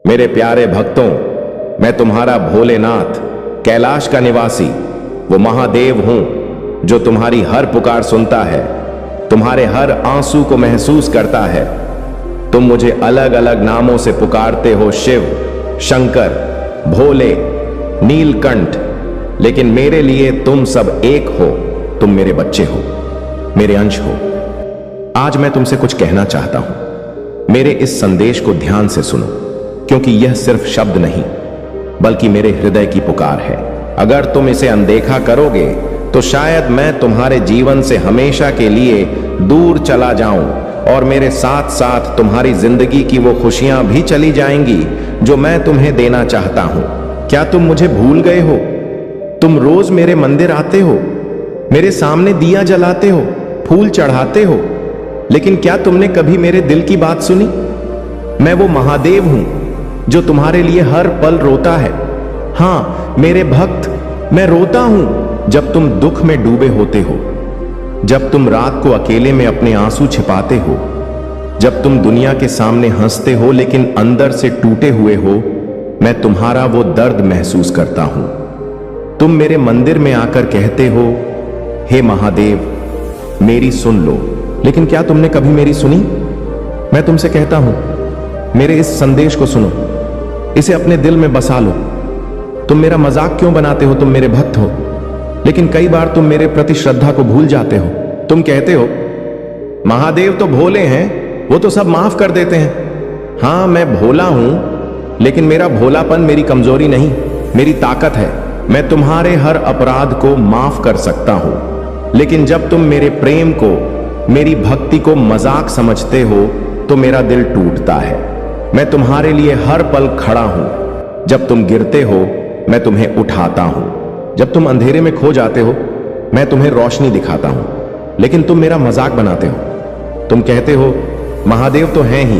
मेरे प्यारे भक्तों, मैं तुम्हारा भोलेनाथ, कैलाश का निवासी, वो महादेव हूं जो तुम्हारी हर पुकार सुनता है, तुम्हारे हर आंसू को महसूस करता है। तुम मुझे अलग अलग नामों से पुकारते हो, शिव, शंकर, भोले, नीलकंठ, लेकिन मेरे लिए तुम सब एक हो। तुम मेरे बच्चे हो, मेरे अंश हो। आज मैं तुमसे कुछ कहना चाहता हूं। मेरे इस संदेश को ध्यान से सुनो, क्योंकि यह सिर्फ शब्द नहीं बल्कि मेरे हृदय की पुकार है। अगर तुम इसे अनदेखा करोगे तो शायद मैं तुम्हारे जीवन से हमेशा के लिए दूर चला जाऊं और मेरे साथ साथ तुम्हारी जिंदगी की वो खुशियां भी चली जाएंगी जो मैं तुम्हें देना चाहता हूं। क्या तुम मुझे भूल गए हो? तुम रोज मेरे मंदिर आते हो, मेरे सामने दिया जलाते हो, फूल चढ़ाते हो, लेकिन क्या तुमने कभी मेरे दिल की बात सुनी? मैं वो महादेव हूं जो तुम्हारे लिए हर पल रोता है। हां मेरे भक्त, मैं रोता हूं जब तुम दुख में डूबे होते हो, जब तुम रात को अकेले में अपने आंसू छिपाते हो, जब तुम दुनिया के सामने हंसते हो लेकिन अंदर से टूटे हुए हो। मैं तुम्हारा वो दर्द महसूस करता हूं। तुम मेरे मंदिर में आकर कहते हो, हे महादेव, मेरी सुन लो, लेकिन क्या तुमने कभी मेरी सुनी? मैं तुमसे कहता हूं, मेरे इस संदेश को सुनो, इसे अपने दिल में बसा लो। तुम मेरा मजाक क्यों बनाते हो? तुम मेरे भक्त हो, लेकिन कई बार तुम मेरे प्रति श्रद्धा को भूल जाते हो। तुम कहते हो, महादेव तो भोले हैं, वो तो सब माफ कर देते हैं। हां मैं भोला हूं, लेकिन मेरा भोलापन मेरी कमजोरी नहीं, मेरी ताकत है। मैं तुम्हारे हर अपराध को माफ कर सकता हूं, लेकिन जब तुम मेरे प्रेम को, मेरी भक्ति को मजाक समझते हो तो मेरा दिल टूटता है। मैं तुम्हारे लिए हर पल खड़ा हूं। जब तुम गिरते हो मैं तुम्हें उठाता हूं, जब तुम अंधेरे में खो जाते हो मैं तुम्हें रोशनी दिखाता हूं, लेकिन तुम मेरा मजाक बनाते हो। तुम कहते हो, महादेव तो हैं ही,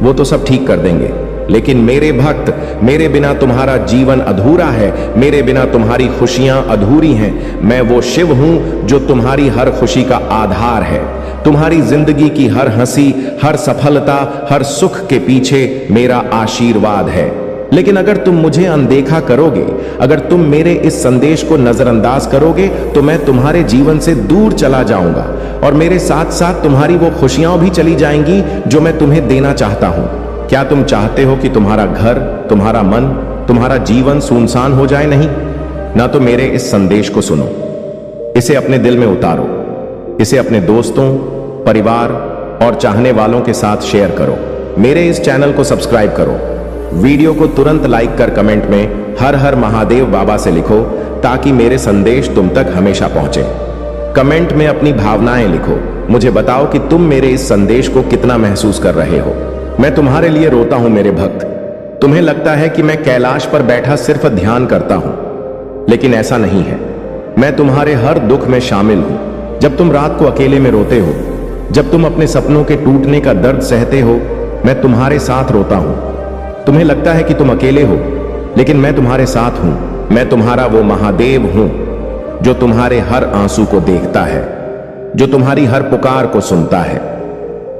वो तो सब ठीक कर देंगे, लेकिन मेरे भक्त, मेरे बिना तुम्हारा जीवन अधूरा है, मेरे बिना तुम्हारी खुशियां अधूरी हैं। मैं वो शिव हूं जो तुम्हारी हर खुशी का आधार है। तुम्हारी जिंदगी की हर हंसी, हर सफलता, हर सुख के पीछे मेरा आशीर्वाद है। लेकिन अगर तुम मुझे अनदेखा करोगे, अगर तुम मेरे इस संदेश को नजरअंदाज करोगे, तो मैं तुम्हारे जीवन से दूर चला जाऊंगा और मेरे साथ साथ तुम्हारी वो खुशियां भी चली जाएंगी जो मैं तुम्हें देना चाहता हूं। क्या तुम चाहते हो कि तुम्हारा घर, तुम्हारा मन, तुम्हारा जीवन सुनसान हो जाए? नहीं ना। तो मेरे इस संदेश को सुनो, इसे अपने दिल में उतारो, इसे अपने दोस्तों, परिवार और चाहने वालों के साथ शेयर करो। मेरे इस चैनल को सब्सक्राइब करो। वीडियो को तुरंत लाइक कर कमेंट में हर हर महादेव बाबा से लिखो, ताकि मेरे संदेश तुम तक हमेशा पहुंचे। कमेंट में अपनी भावनाएं लिखो, मुझे बताओ कि तुम मेरे इस संदेश को कितना महसूस कर रहे हो। मैं तुम्हारे लिए रोता हूं मेरे भक्त। तुम्हें लगता है कि मैं कैलाश पर बैठा सिर्फ ध्यान करता हूं, लेकिन ऐसा नहीं है। मैं तुम्हारे हर दुख में शामिल हूं। जब तुम रात को अकेले में रोते हो, जब तुम अपने सपनों के टूटने का दर्द सहते हो, मैं तुम्हारे साथ रोता हूं। तुम्हें लगता है कि तुम अकेले हो, लेकिन मैं तुम्हारे साथ हूं। मैं तुम्हारा वो महादेव हूं जो तुम्हारे हर आंसू को देखता है, जो तुम्हारी हर पुकार को सुनता है।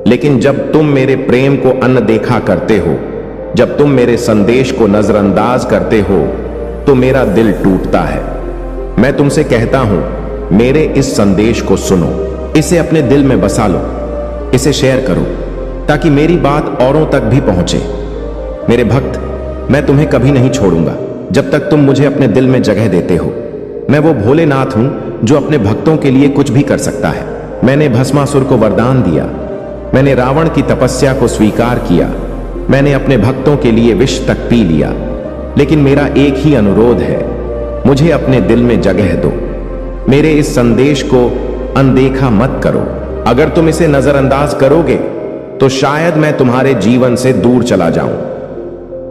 लेकिन जब तुम मेरे प्रेम को अनदेखा करते हो, जब तुम मेरे संदेश को नजरअंदाज करते हो, तो मेरा दिल टूटता है। मैं तुमसे कहता हूं, मेरे इस संदेश को सुनो, इसे अपने दिल में बसा लो, इसे शेयर करो, ताकि मेरी बात औरों तक भी पहुंचे। मेरे भक्त, मैं तुम्हें कभी नहीं छोड़ूंगा जब तक तुम मुझे अपने दिल में जगह देते हो। मैं वो भोलेनाथ हूं जो अपने भक्तों के लिए कुछ भी कर सकता है। मैंने भस्मासुर को वरदान दिया, मैंने रावण की तपस्या को स्वीकार किया, मैंने अपने भक्तों के लिए विष तक पी लिया। लेकिन मेरा एक ही अनुरोध है, मुझे अपने दिल में जगह दो। मेरे इस संदेश को अनदेखा मत करो। अगर तुम इसे नजरअंदाज करोगे तो शायद मैं तुम्हारे जीवन से दूर चला जाऊं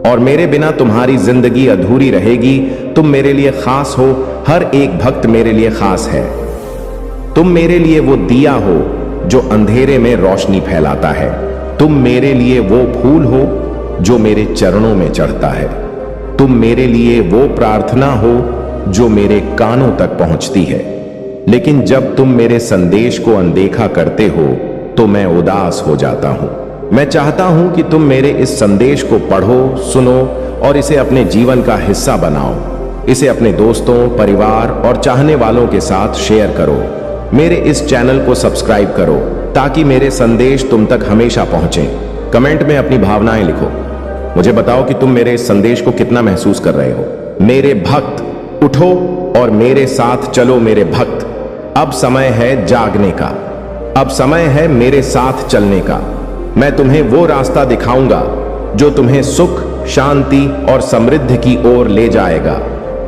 और मेरे बिना तुम्हारी जिंदगी अधूरी रहेगी। तुम मेरे लिए खास हो, हर एक भक्त मेरे लिए खास है। तुम मेरे लिए वो दिया हो जो अंधेरे में रोशनी फैलाता है। तुम मेरे लिए वो फूल हो जो मेरे चरणों में चढ़ता है। तुम मेरे लिए वो प्रार्थना हो जो मेरे कानों तक पहुंचती है। लेकिन जब तुम मेरे संदेश को अनदेखा करते हो तो मैं उदास हो जाता हूं। मैं चाहता हूं कि तुम मेरे इस संदेश को पढ़ो, सुनो और इसे अपने जीवन का हिस्सा बनाओ। इसे अपने दोस्तों, परिवार और चाहने वालों के साथ शेयर करो। मेरे इस चैनल को सब्सक्राइब करो ताकि मेरे संदेश तुम तक हमेशा पहुंचे। कमेंट में अपनी भावनाएं लिखो। मुझे बताओ कि तुम मेरे इस संदेश को कितना महसूस कर रहे हो। मेरे भक्त, उठो और मेरे साथ चलो। मेरे भक्त, अब समय है जागने का। अब समय है मेरे साथ चलने का। मैं तुम्हें वो रास्ता दिखाऊंगा जो तुम्हें सुख, शांति और समृद्धि की ओर ले जाएगा।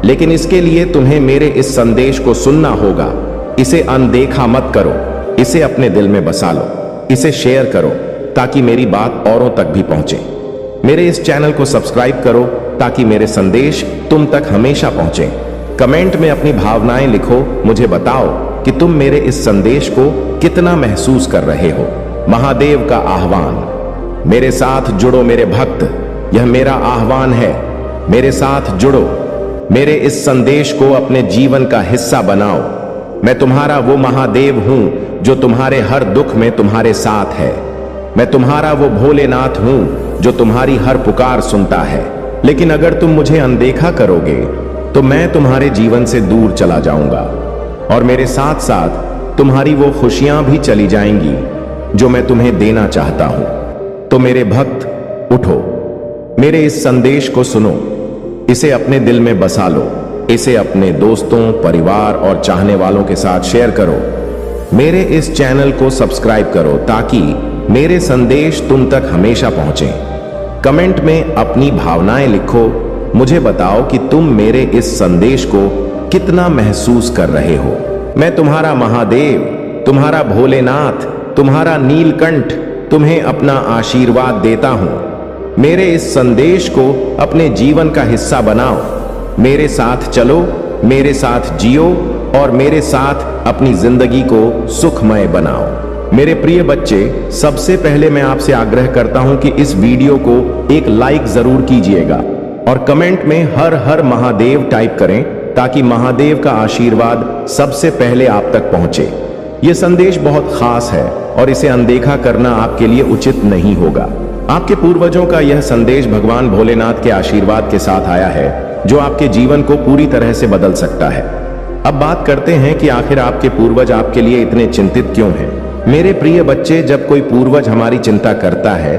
लेकिन इसके लिए तुम्हें मेरे इस संदेश को सुनना होगा। इसे अनदेखा मत करो। इसे अपने दिल में बसा लो। इसे शेयर करो ताकि मेरी बात औरों तक भी पहुंचे। मेरे इस चैनल को सब्सक्राइब करो ताकि मेरे संदेश तुम तक हमेशा पहुंचे। कमेंट में अपनी भावनाएं लिखो। मुझे बताओ कि तुम मेरे इस संदेश को कितना महसूस कर रहे हो। महादेव का आह्वान। मेरे साथ जुड़ो मेरे भक्त, यह मेरा आह्वान है। मेरे साथ जुड़ो। मेरे इस संदेश को अपने जीवन का हिस्सा बनाओ। मैं तुम्हारा वो महादेव हूं जो तुम्हारे हर दुख में तुम्हारे साथ है। मैं तुम्हारा वो भोलेनाथ हूं जो तुम्हारी हर पुकार सुनता है। लेकिन अगर तुम मुझे अनदेखा करोगे तो मैं तुम्हारे जीवन से दूर चला जाऊंगा और मेरे साथ साथ तुम्हारी वो खुशियां भी चली जाएंगी जो मैं तुम्हें देना चाहता हूं। तो मेरे भक्त, उठो, मेरे इस संदेश को सुनो। इसे अपने दिल में बसा लो। इसे अपने दोस्तों, परिवार और चाहने वालों के साथ शेयर करो। मेरे इस चैनल को सब्सक्राइब करो ताकि मेरे संदेश तुम तक हमेशा पहुंचे। कमेंट में अपनी भावनाएं लिखो। मुझे बताओ कि तुम मेरे इस संदेश को कितना महसूस कर रहे हो। मैं तुम्हारा महादेव, तुम्हारा भोलेनाथ, तुम्हारा नीलकंठ तुम्हें अपना आशीर्वाद देता हूं। मेरे इस संदेश को अपने जीवन का हिस्सा बनाओ। मेरे साथ चलो, मेरे साथ जियो और मेरे साथ अपनी जिंदगी को सुखमय बनाओ। मेरे प्रिय बच्चे, सबसे पहले मैं आपसे आग्रह करता हूं कि इस वीडियो को एक लाइक जरूर कीजिएगा और कमेंट में हर हर महादेव टाइप करें ताकि महादेव का आशीर्वाद सबसे पहले आप तक पहुंचे। यह संदेश बहुत खास है और इसे अनदेखा करना आपके लिए उचित नहीं होगा। आपके पूर्वजों का यह संदेश भगवान भोलेनाथ के आशीर्वाद के साथ आया है जो आपके जीवन को पूरी तरह से बदल सकता है। अब बात करते हैं कि आखिर आपके पूर्वज आपके लिए इतने चिंतित क्यों हैं। मेरे प्रिय बच्चे, जब कोई पूर्वज हमारी चिंता करता है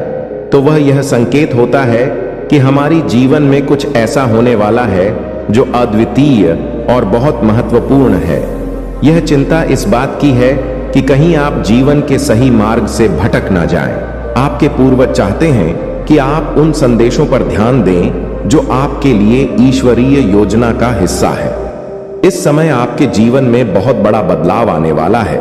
तो वह यह संकेत होता है कि हमारी जीवन में कुछ ऐसा होने वाला है जो अद्वितीय और बहुत महत्वपूर्ण है। यह चिंता इस बात की है कि कहीं आप जीवन के सही मार्ग से भटक ना जाएं। आपके पूर्वज चाहते हैं कि आप उन संदेशों पर ध्यान दें जो आपके लिए ईश्वरीय योजना का हिस्सा है। इस समय आपके जीवन में बहुत बड़ा बदलाव आने वाला है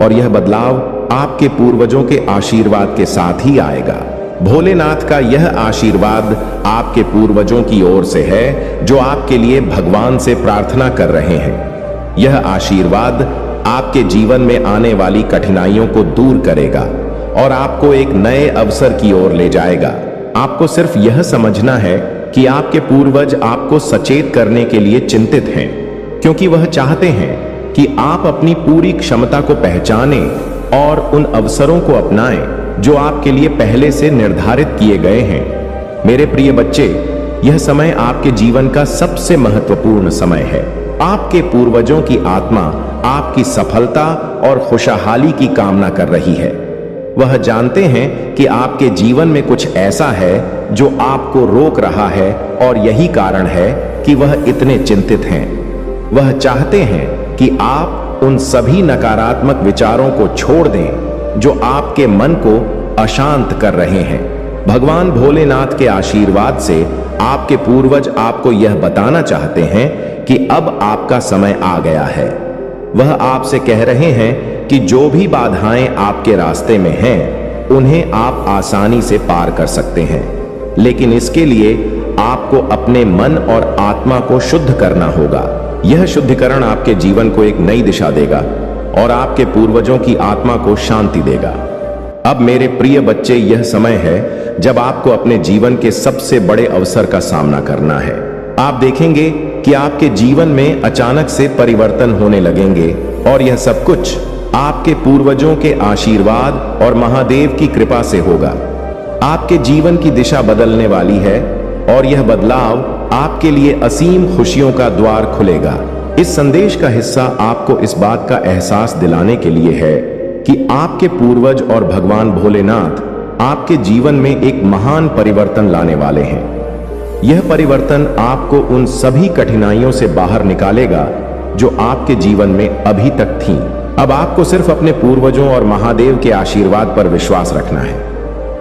और यह बदलाव आपके पूर्वजों के आशीर्वाद के साथ ही आएगा। भोलेनाथ का यह आशीर्वाद आपके पूर्वजों की ओर से है जो आपके लिए भगवान से प्रार्थना कर रहे हैं। यह आशीर्वाद आपके जीवन में आने वाली कठिनाइयों को दूर करेगा और आपको एक नए अवसर की ओर ले जाएगा। आपको सिर्फ यह समझना है कि आपके पूर्वज आपको सचेत करने के लिए चिंतित हैं, क्योंकि वह चाहते हैं कि आप अपनी पूरी क्षमता को पहचानें और उन अवसरों को अपनाएं जो आपके लिए पहले से निर्धारित किए गए हैं। मेरे प्रिय बच्चे, यह समय आपके जीवन का सबसे महत्वपूर्ण समय है। आपके पूर्वजों की आत्मा आपकी सफलता और खुशहाली की कामना कर रही है। वह जानते हैं कि आपके जीवन में कुछ ऐसा है जो आपको रोक रहा है और यही कारण है कि वह इतने चिंतित हैं। वह चाहते हैं कि आप उन सभी नकारात्मक विचारों को छोड़ दें जो आपके मन को अशांत कर रहे हैं। भगवान भोलेनाथ के आशीर्वाद से आपके पूर्वज आपको यह बताना चाहते हैं कि अब आपका समय आ गया है। वह आपसे कह रहे हैं कि जो भी बाधाएं आपके रास्ते में हैं, उन्हें आप आसानी से पार कर सकते हैं, लेकिन इसके लिए आपको अपने मन और आत्मा को शुद्ध करना होगा। यह शुद्धिकरण आपके जीवन को एक नई दिशा देगा और आपके पूर्वजों की आत्मा को शांति देगा। अब मेरे प्रिय बच्चे, यह समय है जब आपको अपने जीवन के सबसे बड़े अवसर का सामना करना है। आप देखेंगे कि आपके जीवन में अचानक से परिवर्तन होने लगेंगे और यह सब कुछ आपके पूर्वजों के आशीर्वाद और महादेव की कृपा से होगा। आपके जीवन की दिशा बदलने वाली है और यह बदलाव आपके लिए असीम खुशियों का द्वार खुलेगा। इस संदेश का हिस्सा आपको इस बात का एहसास दिलाने के लिए है कि आपके पूर्वज और भगवान भोलेनाथ आपके जीवन में एक महान परिवर्तन लाने वाले हैं। यह परिवर्तन आपको उन सभी कठिनाइयों से बाहर निकालेगा जो आपके जीवन में अभी तक थीं। अब आपको सिर्फ अपने पूर्वजों और महादेव के आशीर्वाद पर विश्वास रखना है।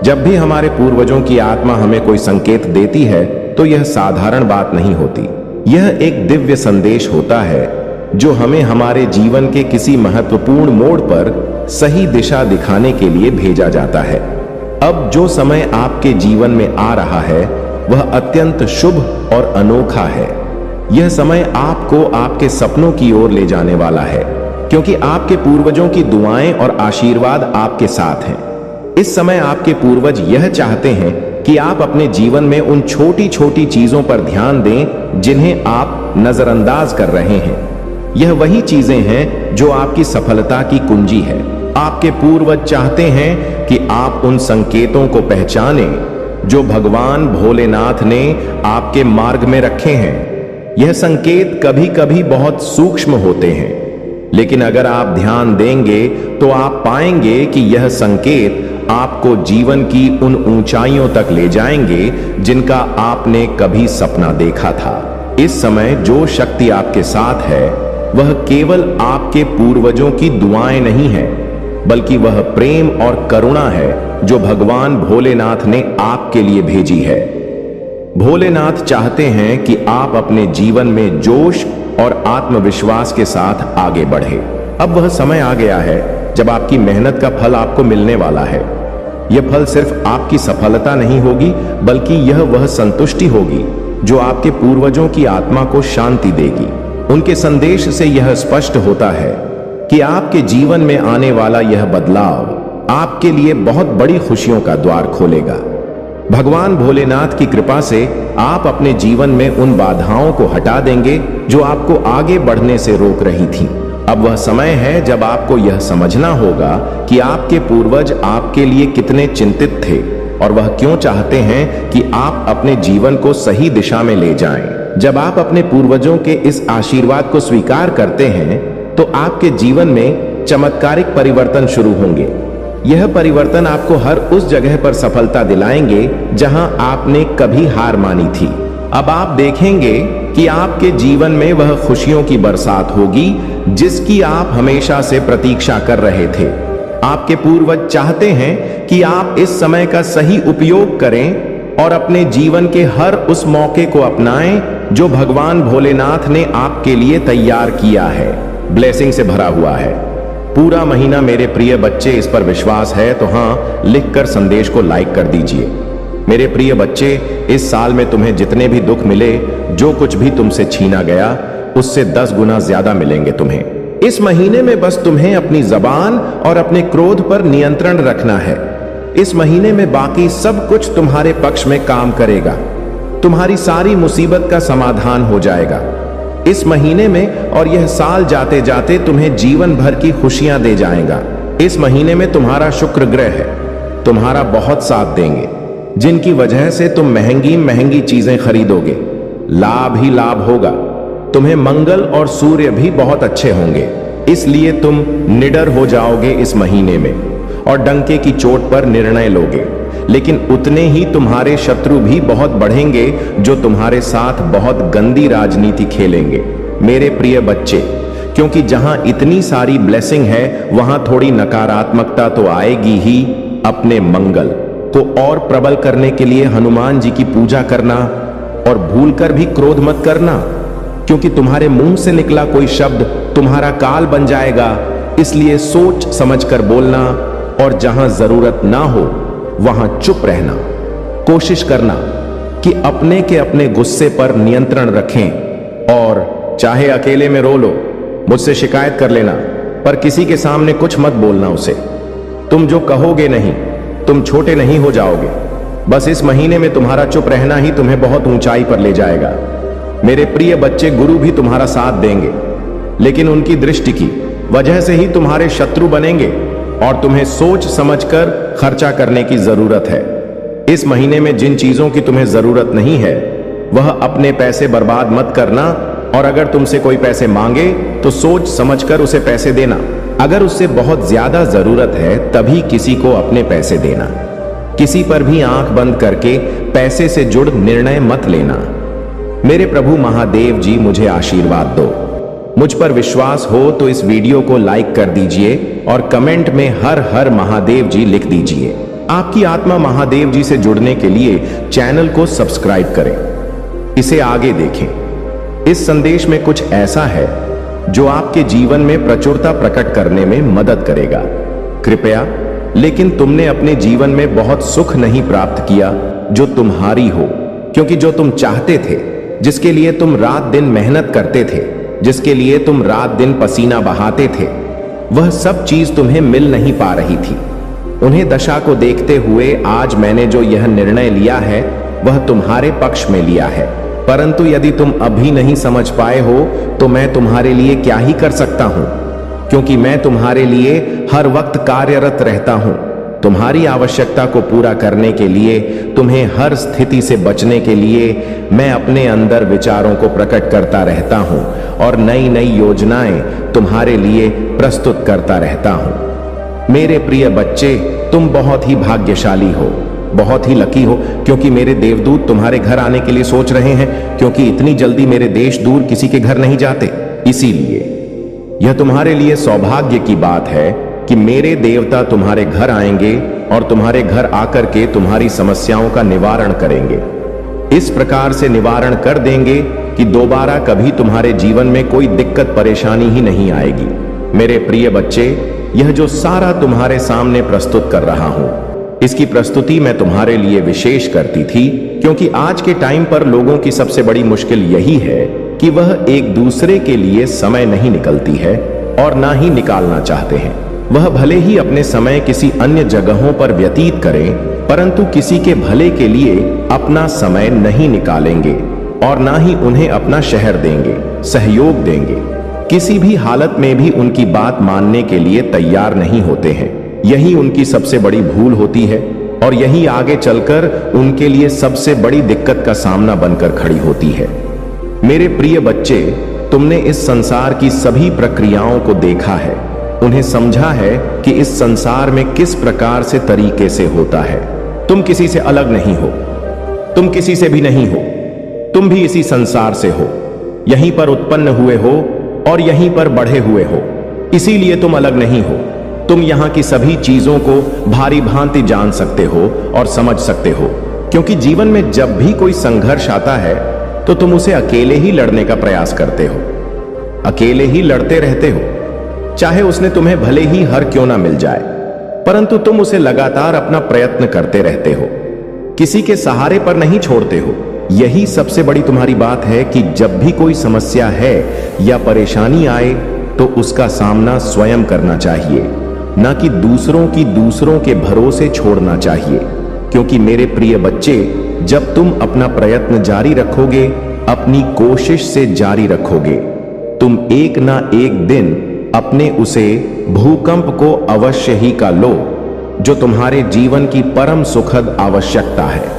जब भी हमारे पूर्वजों की आत्मा हमें कोई संकेत देती है तो यह साधारण बात नहीं होती। यह एक दिव्य संदेश होता है जो हमें हमारे जीवन के किसी महत्वपूर्ण मोड़ पर सही दिशा दिखाने के लिए भेजा जाता है। अब जो समय आपके जीवन में आ रहा है वह अत्यंत शुभ और अनोखा है। यह समय आपको आपके सपनों की ओर ले जाने वाला है, क्योंकि आपके पूर्वजों की दुआएं और आशीर्वाद आपके साथ हैं। इस समय आपके पूर्वज यह चाहते हैं कि आप अपने जीवन में उन छोटी छोटी चीजों पर ध्यान दें जिन्हें आप नजरअंदाज कर रहे हैं। यह वही चीजें हैं जो आपकी सफलता की कुंजी है। आपके पूर्वज चाहते हैं कि आप उन संकेतों को पहचानें जो भगवान भोलेनाथ ने आपके मार्ग में रखे हैं। यह संकेत कभी कभी बहुत सूक्ष्म होते हैं, लेकिन अगर आप ध्यान देंगे तो आप पाएंगे कि यह संकेत आपको जीवन की उन ऊंचाइयों तक ले जाएंगे जिनका आपने कभी सपना देखा था। इस समय जो शक्ति आपके साथ है वह केवल आपके पूर्वजों की दुआएं नहीं है, बल्कि वह प्रेम और करुणा है जो भगवान भोलेनाथ ने आपके लिए भेजी है। भोलेनाथ चाहते हैं कि आप अपने जीवन में जोश और आत्मविश्वास के साथ आगे बढ़े। अब वह समय आ गया है जब आपकी मेहनत का फल आपको मिलने वाला है। यह फल सिर्फ आपकी सफलता नहीं होगी, बल्कि यह वह संतुष्टि होगी जो आपके पूर्वजों की आत्मा को शांति देगी। उनके संदेश से यह स्पष्ट होता है कि आपके जीवन में आने वाला यह बदलाव आपके लिए बहुत बड़ी खुशियों का द्वार खोलेगा। भगवान भोलेनाथ की कृपा से आप अपने जीवन में उन बाधाओं को हटा देंगे जो आपको आगे बढ़ने से रोक रही थीं। अब वह समय है जब आपको यह समझना होगा कि आपके पूर्वज आपके लिए कितने चिंतित थे और वह क्यों चाहते हैं कि आप अपने जीवन को सही दिशा में ले जाएं। जब आप अपने पूर्वजों के इस आशीर्वाद को स्वीकार करते हैं तो आपके जीवन में चमत्कारिक परिवर्तन शुरू होंगे। यह परिवर्तन आपको हर उस जगह पर सफलता दिलाएंगे जहां आपने कभी हार मानी थी। अब आप देखेंगे कि आपके जीवन में वह खुशियों की बरसात होगी जिसकी आप हमेशा से प्रतीक्षा कर रहे थे। आपके पूर्वज चाहते हैं कि आप इस समय का सही उपयोग करें और अपने जीवन के हर उस मौके को अपनाएं जो भगवान भोलेनाथ ने आपके लिए तैयार किया है, ब्लेसिंग से भरा हुआ है। पूरा महीना मेरे प्रिय बच्चे, इस पर विश्वास है तो हाँ लिखकर संदेश को लाइक कर दीजिए। मेरे प्रिय बच्चे, इस साल में तुम्हें जितने भी दुख मिले, जो कुछ भी तुमसे छीना गया, उससे 10 गुना ज्यादा मिलेंगे तुम्हें। इस महीने में बस तुम्हें अपनी जबान और अपने क्रोध पर नियंत्रण रखना है। इस महीने में बाकी सब कुछ तुम्हारे पक्ष में काम करेगा। तुम्हारी सारी मुसीबत का समाधान हो जाएगा इस महीने में, और यह साल जाते जाते तुम्हें जीवन भर की खुशियां दे जाएगा। इस महीने में तुम्हारा शुक्र ग्रह है तुम्हारा बहुत साथ देंगे, जिनकी वजह से तुम महंगी महंगी चीजें खरीदोगे। लाभ ही लाभ होगा। तुम्हें मंगल और सूर्य भी बहुत अच्छे होंगे, इसलिए तुम निडर हो जाओगे इस महीने में और डंके की चोट पर निर्णय लोगे। लेकिन उतने ही तुम्हारे शत्रु भी बहुत बढ़ेंगे जो तुम्हारे साथ बहुत गंदी राजनीति खेलेंगे। मेरे प्रिय बच्चे, क्योंकि जहां इतनी सारी ब्लेसिंग है वहां थोड़ी नकारात्मकता तो आएगी ही। अपने मंगल को और प्रबल करने के लिए हनुमान जी की पूजा करना, और भूलकर भी क्रोध मत करना, क्योंकि तुम्हारे मुंह से निकला कोई शब्द तुम्हारा काल बन जाएगा। इसलिए सोच समझकर बोलना, और जहां जरूरत ना हो वहां चुप रहना। कोशिश करना कि अपने के अपने गुस्से पर नियंत्रण रखें, और चाहे अकेले में रो लो, मुझसे शिकायत कर लेना, पर किसी के सामने कुछ मत बोलना उसे। तुम जो कहोगे नहीं, तुम छोटे नहीं हो जाओगे। बस इस महीने में तुम्हारा चुप रहना ही तुम्हें बहुत ऊंचाई पर ले जाएगा। मेरे प्रिय बच्चे, गुरु भी तुम्हारा साथ देंगे, लेकिन उनकी दृष्टि की वजह से ही तुम्हारे शत्रु बनेंगे, और तुम्हें सोच समझकर खर्चा करने की जरूरत है। इस महीने में जिन चीजों की तुम्हें जरूरत नहीं है वह अपने पैसे बर्बाद मत करना, और अगर तुमसे कोई पैसे मांगे तो सोच समझकर उसे पैसे देना। अगर उससे बहुत ज्यादा जरूरत है तभी किसी को अपने पैसे देना। किसी पर भी आंख बंद करके पैसे से जुड़ निर्णय मत लेना। मेरे प्रभु महादेव जी मुझे आशीर्वाद दो। मुझ पर विश्वास हो तो इस वीडियो को लाइक कर दीजिए और कमेंट में हर हर महादेव जी लिख दीजिए। आपकी आत्मा महादेव जी से जुड़ने के लिए चैनल को सब्सक्राइब करें, इसे आगे देखें। इस संदेश में कुछ ऐसा है जो आपके जीवन में प्रचुरता प्रकट करने में मदद करेगा। कृपया, लेकिन तुमने अपने जीवन में बहुत सुख नहीं प्राप्त किया जो तुम्हारी हो, क्योंकि जो तुम चाहते थे, जिसके लिए तुम रात दिन मेहनत करते थे, जिसके लिए तुम रात दिन पसीना बहाते थे, वह सब चीज तुम्हें मिल नहीं पा रही थी। उन्हें दशा को देखते हुए आज मैंने जो यह निर्णय लिया है वह तुम्हारे पक्ष में लिया है। परंतु यदि तुम अभी नहीं समझ पाए हो तो मैं तुम्हारे लिए क्या ही कर सकता हूं, क्योंकि मैं तुम्हारे लिए हर वक्त कार्यरत रहता हूं। तुम्हारी आवश्यकता को पूरा करने के लिए, तुम्हें हर स्थिति से बचने के लिए मैं अपने अंदर विचारों को प्रकट करता रहता हूं और नई नई योजनाएं तुम्हारे लिए प्रस्तुत करता रहता हूं। मेरे प्रिय बच्चे, तुम बहुत ही भाग्यशाली हो, बहुत ही लकी हो, क्योंकि मेरे देवदूत तुम्हारे घर आने के लिए सोच रहे हैं, क्योंकि इतनी जल्दी मेरे देश दूर किसी के घर नहीं जाते। इसीलिए यह तुम्हारे लिए सौभाग्य की बात है कि मेरे देवता तुम्हारे घर आएंगे और तुम्हारे घर आकर के तुम्हारी समस्याओं का निवारण करेंगे। इस प्रकार से निवारण कर देंगे कि दोबारा कभी तुम्हारे जीवन में कोई दिक्कत परेशानी ही नहीं आएगी। मेरे प्रिय बच्चे, यह जो सारा तुम्हारे सामने प्रस्तुत कर रहा हूं, इसकी प्रस्तुति मैं तुम्हारे लिए विशेष करती थी, क्योंकि आज के टाइम पर लोगों की सबसे बड़ी मुश्किल यही है कि वह एक दूसरे के लिए समय नहीं निकलती है और ना ही निकालना चाहते हैं। वह भले ही अपने समय किसी अन्य जगहों पर व्यतीत करें, परंतु किसी के भले के लिए अपना समय नहीं निकालेंगे और ना ही उन्हें अपना शहर देंगे, सहयोग देंगे। किसी भी हालत में भी उनकी बात मानने के लिए तैयार नहीं होते हैं। यही उनकी सबसे बड़ी भूल होती है और यही आगे चलकर उनके लिए सबसे बड़ी दिक्कत का सामना बनकर खड़ी होती है। मेरे प्रिय बच्चे, तुमने इस संसार की सभी प्रक्रियाओं को देखा है, उन्हें समझा है कि इस संसार में किस प्रकार से तरीके से होता है। तुम किसी से अलग नहीं हो, तुम किसी से भी नहीं हो, तुम भी इसी संसार से हो, यहीं पर उत्पन्न हुए हो और यहीं पर बढ़े हुए हो, इसीलिए तुम अलग नहीं हो। तुम यहाँ की सभी चीजों को भारी भांति जान सकते हो और समझ सकते हो, क्योंकि जीवन में जब भी कोई संघर्ष आता है तो तुम उसे अकेले ही लड़ने का प्रयास करते हो, अकेले ही लड़ते रहते हो, चाहे उसने तुम्हें भले ही हर क्यों ना मिल जाए, परंतु तुम उसे लगातार अपना प्रयत्न करते रहते हो, किसी के सहारे पर नहीं छोड़ते हो। यही सबसे बड़ी तुम्हारी बात है कि जब भी कोई समस्या है या परेशानी आए तो उसका सामना स्वयं करना चाहिए, ना कि दूसरों के भरोसे छोड़ना चाहिए। क्योंकि मेरे प्रिय बच्चे, जब तुम अपना प्रयत्न जारी रखोगे, अपनी कोशिश से जारी रखोगे, तुम एक ना एक दिन अपने उसे भूकंप को अवश्य ही का लो जो तुम्हारे जीवन की परम सुखद आवश्यकता है।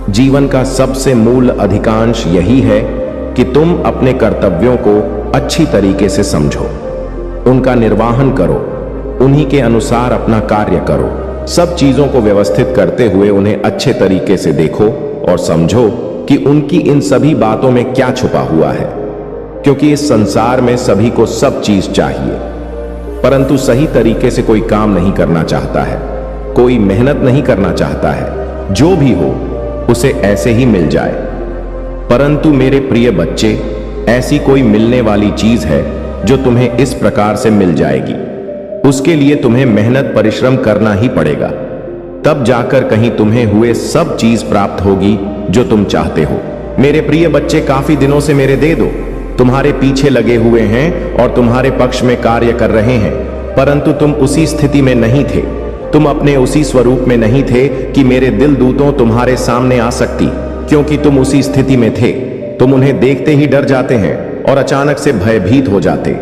जीवन का सबसे मूल अधिकांश यही है कि तुम अपने कर्तव्यों को अच्छी तरीके से समझो, उनका निर्वाहन करो, उन्हीं के अनुसार अपना कार्य करो। सब चीजों को व्यवस्थित करते हुए उन्हें अच्छे तरीके से देखो और समझो कि उनकी इन सभी बातों में क्या छुपा हुआ है। क्योंकि इस संसार में सभी को सब चीज चाहिए, परंतु सही तरीके से कोई काम नहीं करना चाहता है, कोई मेहनत नहीं करना चाहता है। जो भी हो उसे ऐसे ही मिल जाए। परंतु मेरे प्रिय बच्चे, ऐसी कोई मिलने वाली चीज है जो तुम्हें इस प्रकार से मिल जाएगी। उसके लिए तुम्हें मेहनत परिश्रम करना ही पड़ेगा, तब जाकर कहीं तुम्हें हुए सब चीज प्राप्त होगी जो तुम चाहते हो। मेरे प्रिय बच्चे, काफी दिनों से मेरे दे दो तुम्हारे पीछे लगे हुए हैं और तुम्हारे पक्ष में कार्य कर रहे हैं, परंतु तुम उसी स्थिति में नहीं थे, तुम अपने उसी स्वरूप में नहीं थे कि मेरे दिल दूतों तुम्हारे सामने आ सकती। क्योंकि तुम उसी स्थिति में थे, तुम उन्हें देखते ही डर जाते हैं और अचानक से भयभीत हो जाते।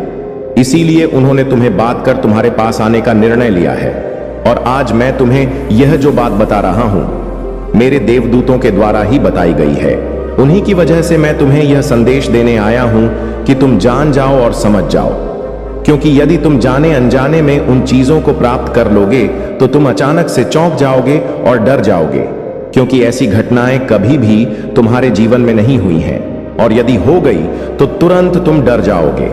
इसीलिए उन्होंने तुम्हें बात कर तुम्हारे पास आने का निर्णय लिया है। और आज मैं तुम्हें यह जो बात बता रहा हूं, मेरे देवदूतों के द्वारा ही बताई गई है। उन्हीं की वजह से मैं तुम्हें यह संदेश देने आया हूं कि तुम जान जाओ और समझ जाओ, क्योंकि यदि तुम जाने अनजाने में उन चीजों को प्राप्त कर लोगे तो तुम अचानक से चौंक जाओगे और डर जाओगे, क्योंकि ऐसी घटनाएं कभी भी तुम्हारे जीवन में नहीं हुई हैं, और यदि हो गई तो तुरंत तुम डर जाओगे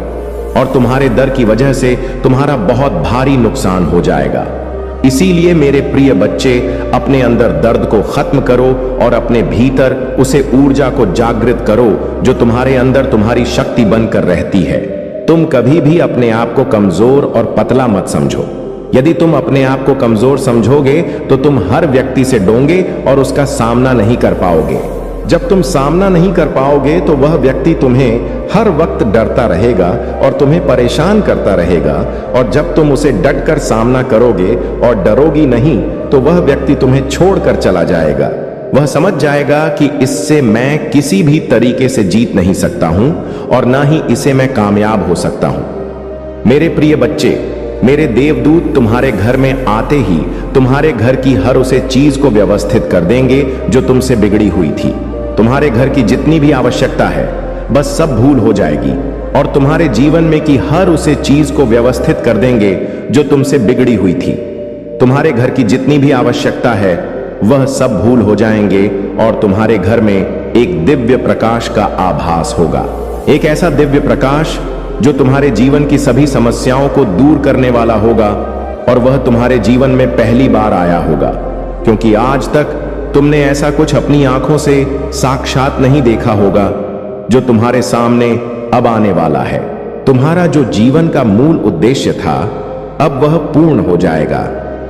और तुम्हारे डर की वजह से तुम्हारा बहुत भारी नुकसान हो जाएगा। इसीलिए मेरे प्रिय बच्चे, अपने अंदर दर्द को खत्म करो और अपने भीतर उसे ऊर्जा को जागृत करो जो तुम्हारे अंदर तुम्हारी शक्ति बनकर रहती है। तुम कभी भी अपने आप को कमजोर और पतला मत समझो। यदि तुम अपने आप को कमजोर समझोगे तो तुम हर व्यक्ति से डोंगे और उसका सामना नहीं कर पाओगे। जब तुम सामना नहीं कर पाओगे तो वह व्यक्ति तुम्हें हर वक्त डरता रहेगा और तुम्हें परेशान करता रहेगा, और जब तुम उसे डट कर सामना करोगे और डरोगी नहीं तो वह व्यक्ति तुम्हें छोड़कर चला जाएगा। वह समझ जाएगा कि इससे मैं किसी भी तरीके से जीत नहीं सकता हूं और ना ही इसे मैं कामयाब हो सकता हूं। मेरे प्रिय बच्चे, मेरे देवदूत तुम्हारे घर में आते ही तुम्हारे घर की हर उसे चीज को व्यवस्थित कर देंगे जो तुमसे बिगड़ी हुई थी। तुम्हारे घर की जितनी भी आवश्यकता है बस सब भूल हो जाएगी, और तुम्हारे जीवन में की हर उसे चीज को व्यवस्थित कर देंगे जो तुमसे बिगड़ी हुई थी। तुम्हारे घर की जितनी भी आवश्यकता है वह सब भूल हो जाएंगे, और तुम्हारे घर में एक दिव्य प्रकाश का आभास होगा। एक ऐसा दिव्य प्रकाश जो तुम्हारे जीवन की सभी समस्याओं को दूर करने वाला होगा, और वह तुम्हारे जीवन में पहली बार आया होगा, क्योंकि आज तक तुमने ऐसा कुछ अपनी आंखों से साक्षात नहीं देखा होगा जो तुम्हारे सामने अब आने वाला है। तुम्हारा जो जीवन का मूल उद्देश्य था अब वह पूर्ण हो जाएगा।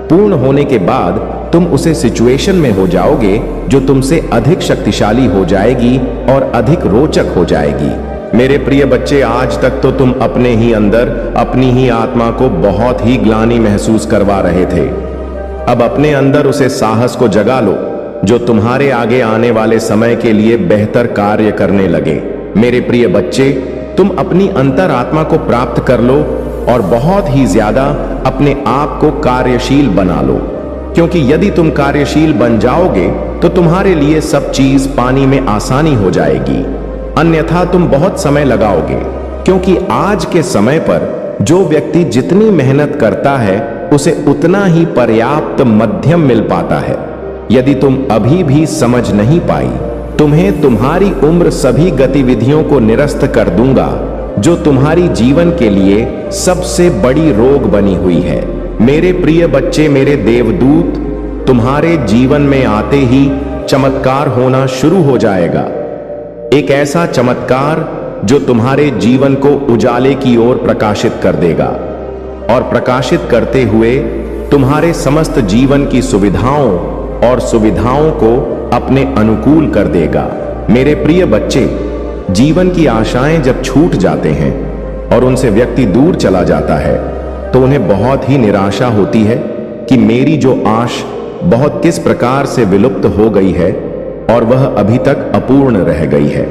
पूर्ण होने के बाद तुम उसे सिचुएशन में हो जाओगे जो तुमसे अधिक शक्तिशाली हो जाएगी और अधिक रोचक हो जाएगी। मेरे प्रिय बच्चे, आज तक तो तुम अपने ही अंदर अपनी ही आत्मा को बहुत ही ग्लानि महसूस करवा रहे थे। अब अपने अंदर उसे साहस को जगा लो जो तुम्हारे आगे आने वाले समय के लिए बेहतर कार्य करने लगे। मेरे प्रिय बच्चे, तुम अपनी अंतरात्मा को प्राप्त कर लो और बहुत ही ज्यादा अपने आप को कार्यशील बना लो, क्योंकि यदि तुम कार्यशील बन जाओगे तो तुम्हारे लिए सब चीज पानी में आसानी हो जाएगी। अन्यथा तुम बहुत समय लगाओगे, क्योंकि आज के समय पर जो व्यक्ति जितनी मेहनत करता है उसे उतना ही पर्याप्त मध्यम मिल पाता है। यदि तुम अभी भी समझ नहीं पाई, तुम्हें तुम्हारी उम्र सभी गतिविधियों को निरस्त कर दूंगा जो तुम्हारी जीवन के लिए सबसे बड़ी रोग बनी हुई है। मेरे प्रिय बच्चे, मेरे देवदूत तुम्हारे जीवन में आते ही चमत्कार होना शुरू हो जाएगा। एक ऐसा चमत्कार जो तुम्हारे जीवन को उजाले की ओर प्रकाशित कर देगा, और प्रकाशित करते हुए तुम्हारे समस्त जीवन की सुविधाओं को अपने अनुकूल कर देगा। मेरे प्रिय बच्चे, जीवन की आशाएं जब छूट जाते हैं और उनसे व्यक्ति दूर चला जाता है तो उन्हें बहुत ही निराशा होती है कि मेरी जो आश बहुत किस प्रकार से विलुप्त हो गई है और वह अभी तक अपूर्ण रह गई है।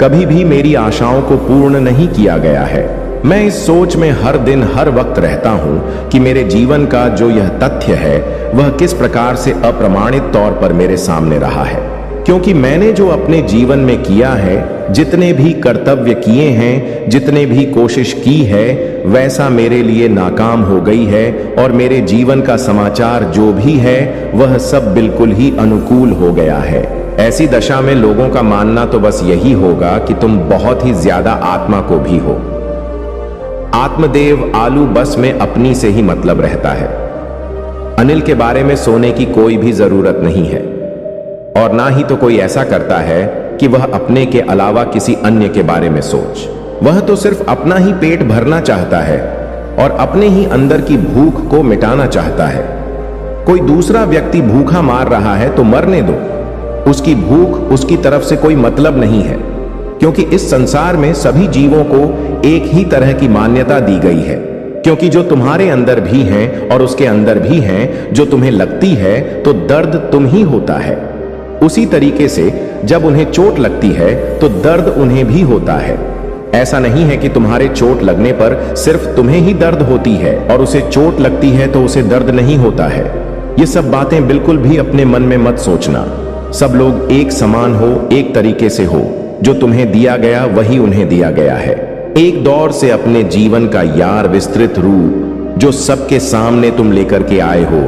कभी भी मेरी आशाओं को पूर्ण नहीं किया गया है। मैं इस सोच में हर दिन हर वक्त रहता हूं कि मेरे जीवन का जो यह तथ्य है वह किस प्रकार से अप्रमाणित तौर पर मेरे सामने रहा है, क्योंकि मैंने जो अपने जीवन में किया है, जितने भी कर्तव्य किए हैं, जितने भी कोशिश की है, वैसा मेरे लिए नाकाम हो गई है, और मेरे जीवन का समाचार जो भी है वह सब बिल्कुल ही अनुकूल हो गया है। ऐसी दशा में लोगों का मानना तो बस यही होगा कि तुम बहुत ही ज्यादा आत्मा को भी हो। आत्मदेव आलू बस में अपनी से ही मतलब रहता है। अनिल के बारे में सोने की कोई भी जरूरत नहीं है, और ना ही तो कोई ऐसा करता है कि वह अपने के अलावा किसी अन्य के बारे में सोच। वह तो सिर्फ अपना ही पेट भरना चाहता है और अपने ही अंदर की भूख को मिटाना चाहता है। कोई दूसरा व्यक्ति भूखा मार रहा है तो मरने दो, उसकी भूख उसकी तरफ से कोई मतलब नहीं है, क्योंकि इस संसार में सभी जीवों को एक ही तरह की मान्यता दी गई है। क्योंकि जो तुम्हारे अंदर भी हैं और उसके अंदर भी हैं, जो तुम्हें लगती है तो दर्द तुम ही होता है। उसी तरीके से जब उन्हें चोट लगती है तो दर्द उन्हें भी होता है। ऐसा नहीं है कि तुम्हारे चोट लगने पर सिर्फ तुम्हें ही दर्द होती है और उसे चोट लगती है तो उसे दर्द नहीं होता है। ये सब बातें बिल्कुल भी अपने मन में मत सोचना। सब लोग एक समान हो, एक तरीके से हो। जो तुम्हें दिया गया वही उन्हें दिया गया है। एक दौर से अपने जीवन का यार विस्तृत रूप जो सबके सामने तुम लेकर के आए हो,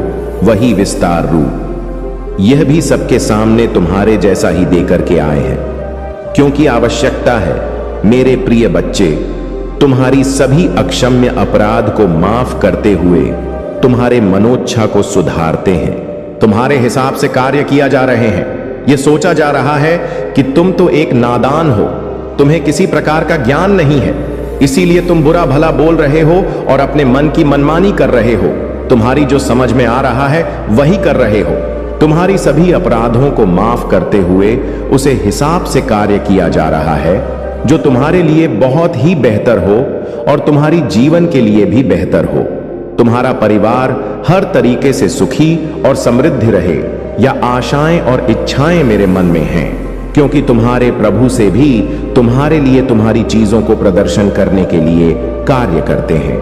वही विस्तार रूप यह भी सबके सामने तुम्हारे जैसा ही देकर के आए हैं। क्योंकि आवश्यकता है, मेरे प्रिय बच्चे, तुम्हारी सभी अक्षम्य अपराध को माफ करते हुए तुम्हारे मनोच्छा को सुधारते हैं। तुम्हारे हिसाब से कार्य किया जा रहे हैं। यह सोचा जा रहा है कि तुम तो एक नादान हो, तुम्हें किसी प्रकार का ज्ञान नहीं है, इसीलिए तुम बुरा भला बोल रहे हो और अपने मन की मनमानी कर रहे हो। तुम्हारी जो समझ में आ रहा है वही कर रहे हो। तुम्हारी सभी अपराधों को माफ करते हुए उसे हिसाब से कार्य किया जा रहा है, जो तुम्हारे लिए बहुत ही बेहतर हो और तुम्हारी जीवन के लिए भी बेहतर हो। तुम्हारा परिवार हर तरीके से सुखी और समृद्ध रहे, या आशाएं और इच्छाएं मेरे मन में हैं, क्योंकि तुम्हारे प्रभु से भी तुम्हारे लिए तुम्हारी चीजों को प्रदर्शन करने के लिए कार्य करते हैं।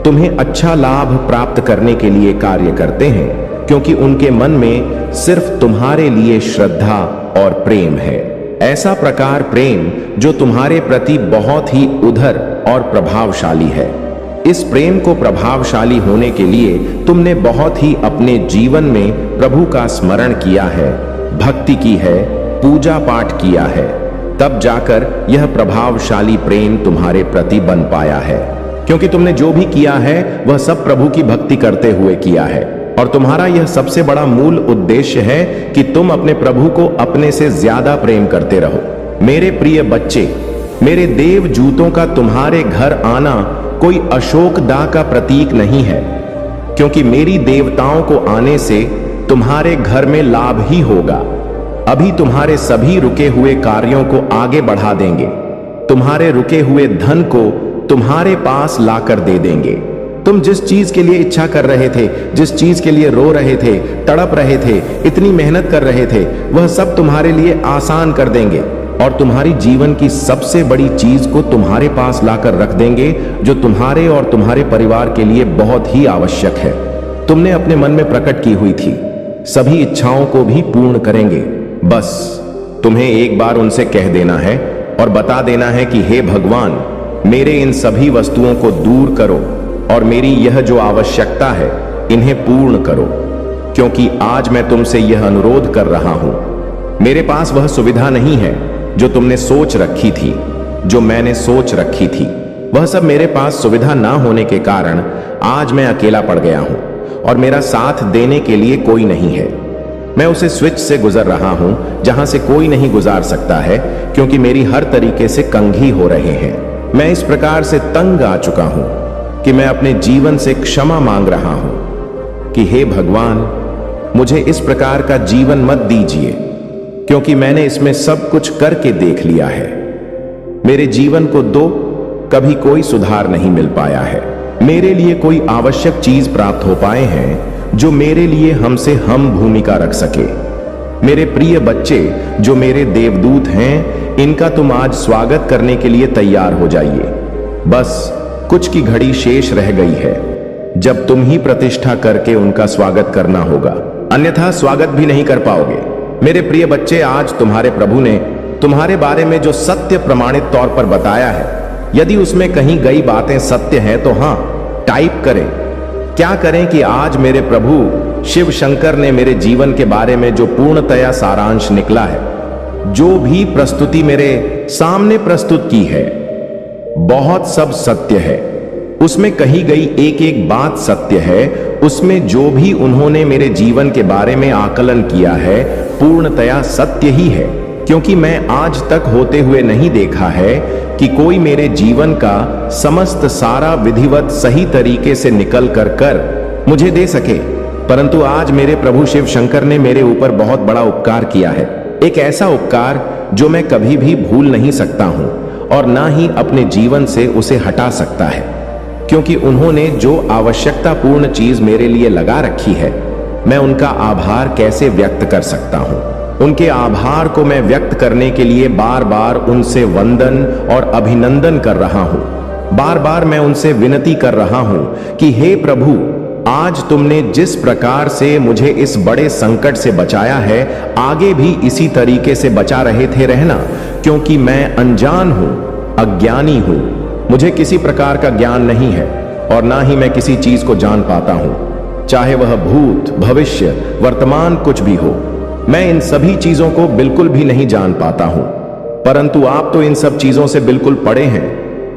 तुम्हें अच्छा लाभ प्राप्त करने के लिए कार्य करते हैं, क्योंकि उनके मन में सिर्फ तुम्हारे लिए श्रद्धा और प्रेम है। ऐसा प्रकार प्रेम जो तुम्हारे प्रति बहुत ही उदार और प्रभावशाली है। इस प्रेम को प्रभावशाली होने के लिए तुमने बहुत ही अपने जीवन में प्रभु का स्मरण किया है, भक्ति की है, पूजा पाठ किया है, तब जाकर यह प्रभावशाली प्रेम तुम्हारे प्रति बन पाया है। क्योंकि तुमने जो भी किया है वह सब प्रभु की भक्ति करते हुए किया है, और तुम्हारा यह सबसे बड़ा मूल उद्देश्य है कि तुम अपने प्रभु को अपने से ज्यादा प्रेम करते रहो। मेरे प्रिय बच्चे, मेरे देवदूतों का तुम्हारे घर आना कोई अशोक दा का प्रतीक नहीं है, क्योंकि मेरी देवताओं को आने से तुम्हारे घर में लाभ ही होगा। अभी तुम्हारे सभी रुके हुए कार्यों को आगे बढ़ा देंगे, तुम्हारे रुके हुए धन को तुम्हारे पास लाकर दे देंगे। तुम जिस चीज के लिए इच्छा कर रहे थे, जिस चीज के लिए रो रहे थे, तड़प रहे थे, इतनी मेहनत कर रहे थे, वह सब तुम्हारे लिए आसान कर देंगे, और तुम्हारी जीवन की सबसे बड़ी चीज को तुम्हारे पास लाकर रख देंगे, जो तुम्हारे और तुम्हारे परिवार के लिए बहुत ही आवश्यक है। तुमने अपने मन में प्रकट की हुई थी, सभी इच्छाओं को भी पूर्ण करेंगे। बस तुम्हें एक बार उनसे कह देना है और बता देना है कि हे भगवान, मेरे इन सभी वस्तुओं को दूर करो और मेरी यह जो आवश्यकता है इन्हें पूर्ण करो, क्योंकि आज मैं तुमसे यह अनुरोध कर रहा हूं। मेरे पास वह सुविधा नहीं है जो तुमने सोच रखी थी, जो मैंने सोच रखी थी। वह सब मेरे पास सुविधा ना होने के कारण आज मैं अकेला पड़ गया हूं और मेरा साथ देने के लिए कोई नहीं है। मैं उसे स्विच से गुजर रहा हूं जहां से कोई नहीं गुजार सकता है, क्योंकि मेरी हर तरीके से कंघी हो रहे हैं। मैं इस प्रकार से तंग आ चुका हूं कि मैं अपने जीवन से क्षमा मांग रहा हूं कि हे भगवान, मुझे इस प्रकार का जीवन मत दीजिए, क्योंकि मैंने इसमें सब कुछ करके देख लिया है। मेरे जीवन को दो, कभी कोई सुधार नहीं मिल पाया है। मेरे लिए कोई आवश्यक चीज प्राप्त हो पाए हैं जो मेरे लिए हमसे हम भूमिका रख सके। मेरे प्रिय बच्चे, जो मेरे देवदूत हैं, इनका तुम आज स्वागत करने के लिए तैयार हो जाइए। बस कुछ की घड़ी शेष रह गई है, जब तुम ही प्रतिष्ठा करके उनका स्वागत करना होगा, अन्यथा स्वागत भी नहीं कर पाओगे। मेरे प्रिय बच्चे, आज तुम्हारे प्रभु ने तुम्हारे बारे में जो सत्य प्रमाणित तौर पर बताया है, यदि उसमें कहीं गई बातें सत्य हैं तो हां, टाइप करें। क्या करें कि आज मेरे प्रभु शिव शंकर ने मेरे जीवन के बारे में जो पूर्णतया सारांश निकला है, जो भी प्रस्तुति मेरे सामने प्रस्तुत की है, बहुत सब सत्य है। उसमें कही गई एक एक बात सत्य है। उसमें जो भी उन्होंने मेरे जीवन के बारे में आकलन किया है, पूर्णतया सत्य ही है, क्योंकि मैं आज तक होते हुए नहीं देखा है कि कोई मेरे जीवन का समस्त सारा विधिवत सही तरीके से निकल कर मुझे दे सके। परंतु आज मेरे प्रभु शिव शंकर ने मेरे ऊपर बहुत बड़ा उपकार किया है, एक ऐसा उपकार जो मैं कभी भी भूल नहीं सकता हूं और ना ही अपने जीवन से उसे हटा सकता है, क्योंकि उन्होंने जो आवश्यकता पूर्ण चीज मेरे लिए लगा रखी है, मैं उनका आभार कैसे व्यक्त कर सकता हूं। उनके आभार को मैं व्यक्त करने के लिए बार बार उनसे वंदन और अभिनंदन कर रहा हूं। बार बार मैं उनसे विनती कर रहा हूं कि हे प्रभु, आज तुमने जिस प्रकार से मुझे इस बड़े संकट से बचाया है, आगे भी इसी तरीके से बचा रहे थे रहना, क्योंकि मैं अनजान हूं, अज्ञानी हूं। मुझे किसी प्रकार का ज्ञान नहीं है और ना ही मैं किसी चीज को जान पाता हूं, चाहे वह भूत, भविष्य, वर्तमान कुछ भी हो। मैं इन सभी चीजों को बिल्कुल भी नहीं जान पाता हूं, परंतु आप तो इन सब चीजों से बिल्कुल परे हैं।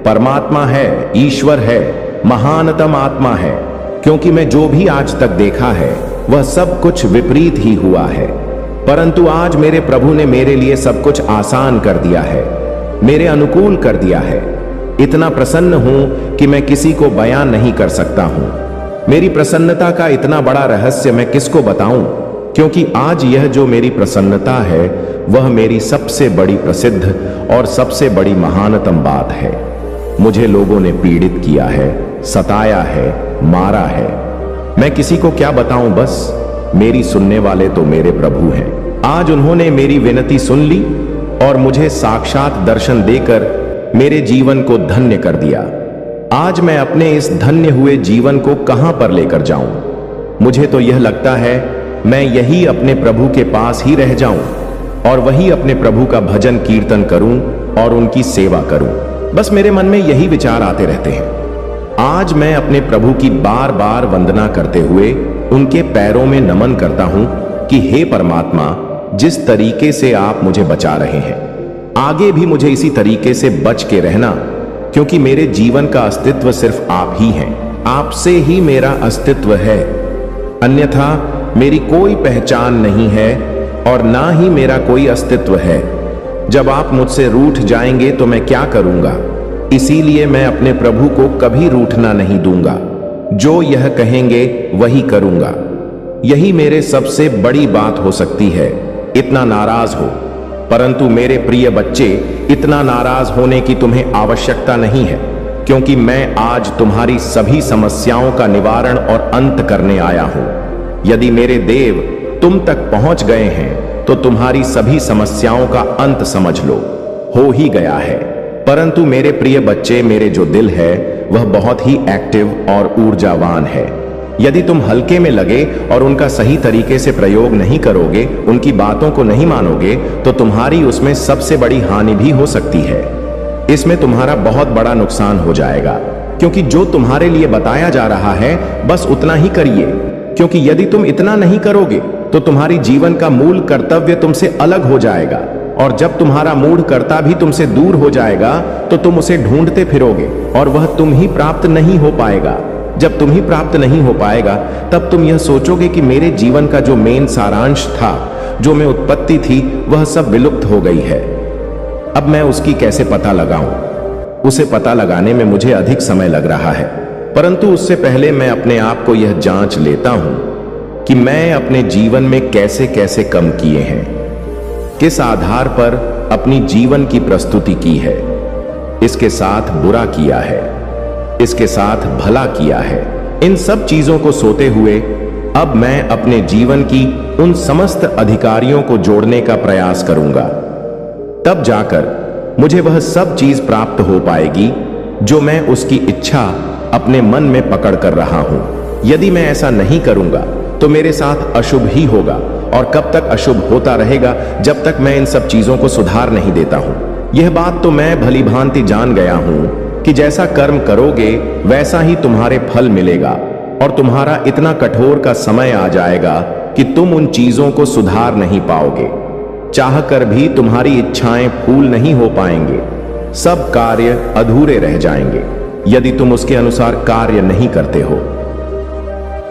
परमात्मा है, ईश्वर है, महानतम आत्मा है, क्योंकि मैं जो भी आज तक देखा है वह सब कुछ विपरीत ही हुआ है। परंतु आज मेरे प्रभु ने मेरे लिए सब कुछ आसान कर दिया है, मेरे अनुकूल कर दिया है। इतना प्रसन्न हूं कि मैं किसी को बयान नहीं कर सकता हूं। मेरी प्रसन्नता का इतना बड़ा रहस्य मैं किसको बताऊं, क्योंकि आज यह जो मेरी प्रसन्नता है वह मेरी सबसे बड़ी प्रसिद्ध और सबसे बड़ी महानतम बात है। मुझे लोगों ने पीड़ित किया है, सताया है, मारा है। मैं किसी को क्या बताऊं, बस मेरी सुनने वाले तो मेरे प्रभु हैं। आज उन्होंने मेरी विनती सुन ली और मुझे साक्षात दर्शन देकर मेरे जीवन को धन्य कर दिया। आज मैं अपने इस धन्य हुए जीवन को कहां पर लेकर जाऊं? मुझे तो यह लगता है मैं यही अपने प्रभु के पास ही रह जाऊं और वही अपने प्रभु का भजन कीर्तन करूं और उनकी सेवा करूं। बस मेरे मन में यही विचार आते रहते हैं। आज मैं अपने प्रभु की बार बार वंदना करते हुए उनके पैरों में नमन करता हूं कि हे परमात्मा, जिस तरीके से आप मुझे बचा रहे हैं, आगे भी मुझे इसी तरीके से बच के रहना, क्योंकि मेरे जीवन का अस्तित्व सिर्फ आप ही हैं। आपसे ही मेरा अस्तित्व है, अन्यथा मेरी कोई पहचान नहीं है और ना ही मेरा कोई अस्तित्व है। जब आप मुझसे रूठ जाएंगे तो मैं क्या करूंगा? इसीलिए मैं अपने प्रभु को कभी रूठना नहीं दूंगा। जो यह कहेंगे वही करूंगा। यही मेरे सबसे बड़ी बात हो सकती है, इतना नाराज हो। परंतु मेरे प्रिय बच्चे, इतना नाराज होने की तुम्हें आवश्यकता नहीं है, क्योंकि मैं आज तुम्हारी सभी समस्याओं का निवारण और अंत करने आया हूं। यदि मेरे देव तुम तक पहुंच गए हैं तो तुम्हारी सभी समस्याओं का अंत समझ लो, हो ही गया है। परंतु मेरे प्रिय बच्चे, मेरे जो दिल है वह बहुत ही एक्टिव और ऊर्जावान है। यदि तुम हल्के में लगे और उनका सही तरीके से प्रयोग नहीं करोगे, उनकी बातों को नहीं मानोगे, तो तुम्हारी उसमें सबसे बड़ी हानि भी हो सकती है। इसमें तुम्हारा बहुत बड़ा नुकसान हो जाएगा, क्योंकि जो तुम्हारे लिए बताया जा रहा है बस उतना ही करिए, क्योंकि यदि तुम इतना नहीं करोगे तो तुम्हारी जीवन का मूल कर्तव्य तुमसे अलग हो जाएगा, और जब तुम्हारा मूढ़ कर्ता भी तुमसे दूर हो जाएगा तो तुम उसे ढूंढते फिरोगे और वह तुम ही प्राप्त नहीं हो पाएगा। जब तुम ही प्राप्त नहीं हो पाएगा तब तुम यह सोचोगे कि मेरे जीवन का जो मेन सारांश था, जो मैं उत्पत्ति थी, वह सब विलुप्त हो गई है। अब मैं उसकी कैसे पता लगाऊं? उसे पता लगाने में मुझे अधिक समय लग रहा है, परंतु उससे पहले मैं अपने आप को यह जांच लेता हूं कि मैं अपने जीवन में कैसे कैसे कम किए हैं, किस आधार पर अपनी जीवन की प्रस्तुति की है, इसके साथ बुरा किया है, इसके साथ भला किया है। इन सब चीजों को सोते हुए अब मैं अपने जीवन की उन समस्त अधिकारियों को जोड़ने का प्रयास करूंगा। तब जाकर मुझे वह सब चीज प्राप्त हो पाएगी जो मैं उसकी इच्छा अपने मन में पकड़ कर रहा हूं। यदि मैं ऐसा नहीं करूंगा तो मेरे साथ अशुभ ही होगा, और कब तक अशुभ होता रहेगा? जब तक मैं इन सब चीजों को सुधार नहीं देता हूं। यह बात तो मैं भली भांति जान गया हूं कि जैसा कर्म करोगे वैसा ही तुम्हारे फल मिलेगा, और तुम्हारा इतना कठोर का समय आ जाएगा कि तुम उन चीजों को सुधार नहीं पाओगे। चाह कर भी तुम्हारी इच्छाएं फूल नहीं हो पाएंगे, सब कार्य अधूरे रह जाएंगे यदि तुम उसके अनुसार कार्य नहीं करते हो।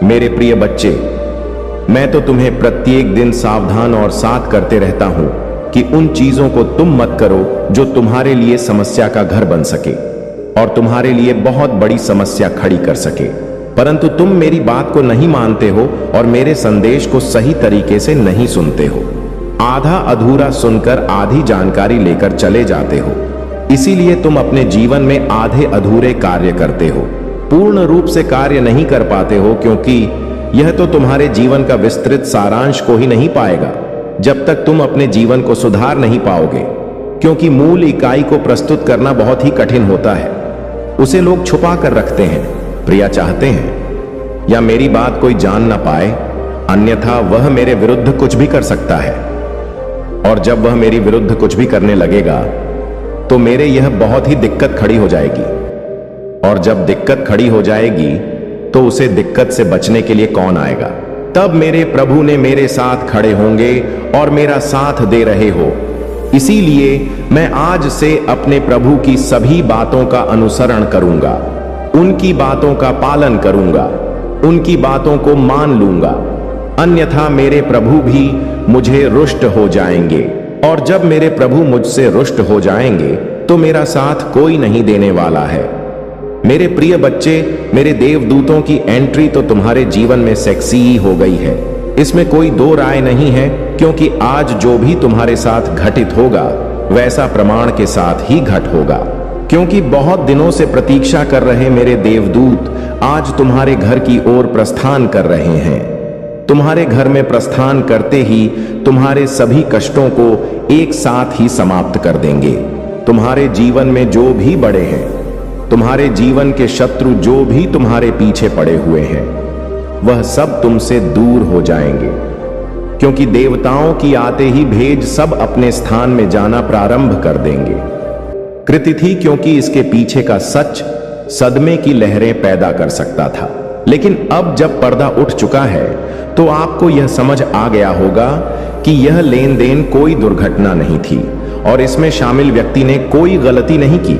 मेरे प्रिय बच्चे, मैं तो तुम्हें प्रत्येक दिन सावधान और साथ करते रहता हूं कि उन चीजों को तुम मत करो जो तुम्हारे लिए समस्या का घर बन सके और तुम्हारे लिए बहुत बड़ी समस्या खड़ी कर सके। परंतु तुम मेरी बात को नहीं मानते हो और मेरे संदेश को सही तरीके से नहीं सुनते हो। आधा अधूरा सुनकर आधी जानकारी लेकर चले जाते हो। इसीलिए तुम अपने जीवन में आधे अधूरे कार्य करते हो, पूर्ण रूप से कार्य नहीं कर पाते हो, क्योंकि यह तो तुम्हारे जीवन का विस्तृत सारांश को ही नहीं पाएगा जब तक तुम अपने जीवन को सुधार नहीं पाओगे, क्योंकि मूल इकाई को प्रस्तुत करना बहुत ही कठिन होता है। उसे लोग छुपा कर रखते हैं, प्रिया चाहते हैं, या मेरी बात कोई जान ना पाए, अन्यथा वह मेरे विरुद्ध कुछ भी कर सकता है। और जब वह मेरी विरुद्ध कुछ भी करने लगेगा तो मेरे यह बहुत ही दिक्कत खड़ी हो जाएगी। और जब दिक्कत खड़ी हो जाएगी तो उसे दिक्कत से बचने के लिए कौन आएगा? तब मेरे प्रभु ने मेरे साथ खड़े होंगे और मेरा साथ दे रहे हो। इसीलिए मैं आज से अपने प्रभु की सभी बातों का अनुसरण करूंगा, उनकी बातों का पालन करूंगा, उनकी बातों को मान लूंगा, अन्यथा मेरे प्रभु भी मुझे रुष्ट हो जाएंगे। और जब मेरे प्रभु मुझसे रुष्ट हो जाएंगे तो मेरा साथ कोई नहीं देने वाला है। मेरे प्रिय बच्चे, मेरे देवदूतों की एंट्री तो तुम्हारे जीवन में सेक्सी ही हो गई है, इसमें कोई दो राय नहीं है, क्योंकि आज जो भी तुम्हारे साथ घटित होगा वैसा प्रमाण के साथ ही घट होगा। क्योंकि बहुत दिनों से प्रतीक्षा कर रहे मेरे देवदूत आज तुम्हारे घर की ओर प्रस्थान कर रहे हैं। तुम्हारे घर में प्रस्थान करते ही तुम्हारे सभी कष्टों को एक साथ ही समाप्त कर देंगे। तुम्हारे जीवन में जो भी बड़े हैं, तुम्हारे जीवन के शत्रु जो भी तुम्हारे पीछे पड़े हुए हैं, वह सब तुमसे दूर हो जाएंगे। क्योंकि देवताओं की आते ही भेज सब अपने स्थान में जाना प्रारंभ कर देंगे। कृति थी क्योंकि इसके पीछे का सच सदमे की लहरें पैदा कर सकता था। लेकिन अब जब पर्दा उठ चुका है तो आपको यह समझ आ गया होगा कि यह लेन देन कोई दुर्घटना नहीं थी और इसमें शामिल व्यक्ति ने कोई गलती नहीं की।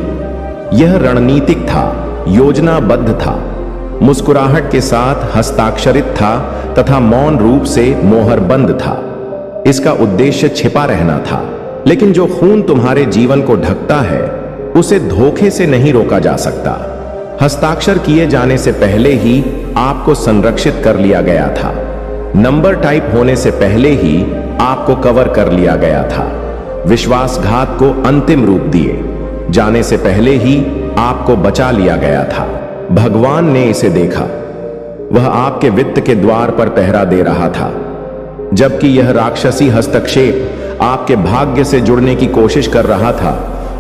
यह रणनीतिक था, योजनाबद्ध था, मुस्कुराहट के साथ हस्ताक्षरित था तथा मौन रूप से मोहरबंद था। इसका उद्देश्य छिपा रहना था। लेकिन जो खून तुम्हारे जीवन को ढकता है उसे धोखे से नहीं रोका जा सकता। हस्ताक्षर किए जाने से पहले ही आपको संरक्षित कर लिया गया था। नंबर टाइप होने से पहले ही आपको कवर कर लिया गया था। विश्वासघात को अंतिम रूप दिए जाने से पहले ही आपको बचा लिया गया था। भगवान ने इसे देखा। वह आपके वित्त के द्वार पर पहरा दे रहा था, जबकि यह राक्षसी हस्तक्षेप आपके भाग्य से जुड़ने की कोशिश कर रहा था।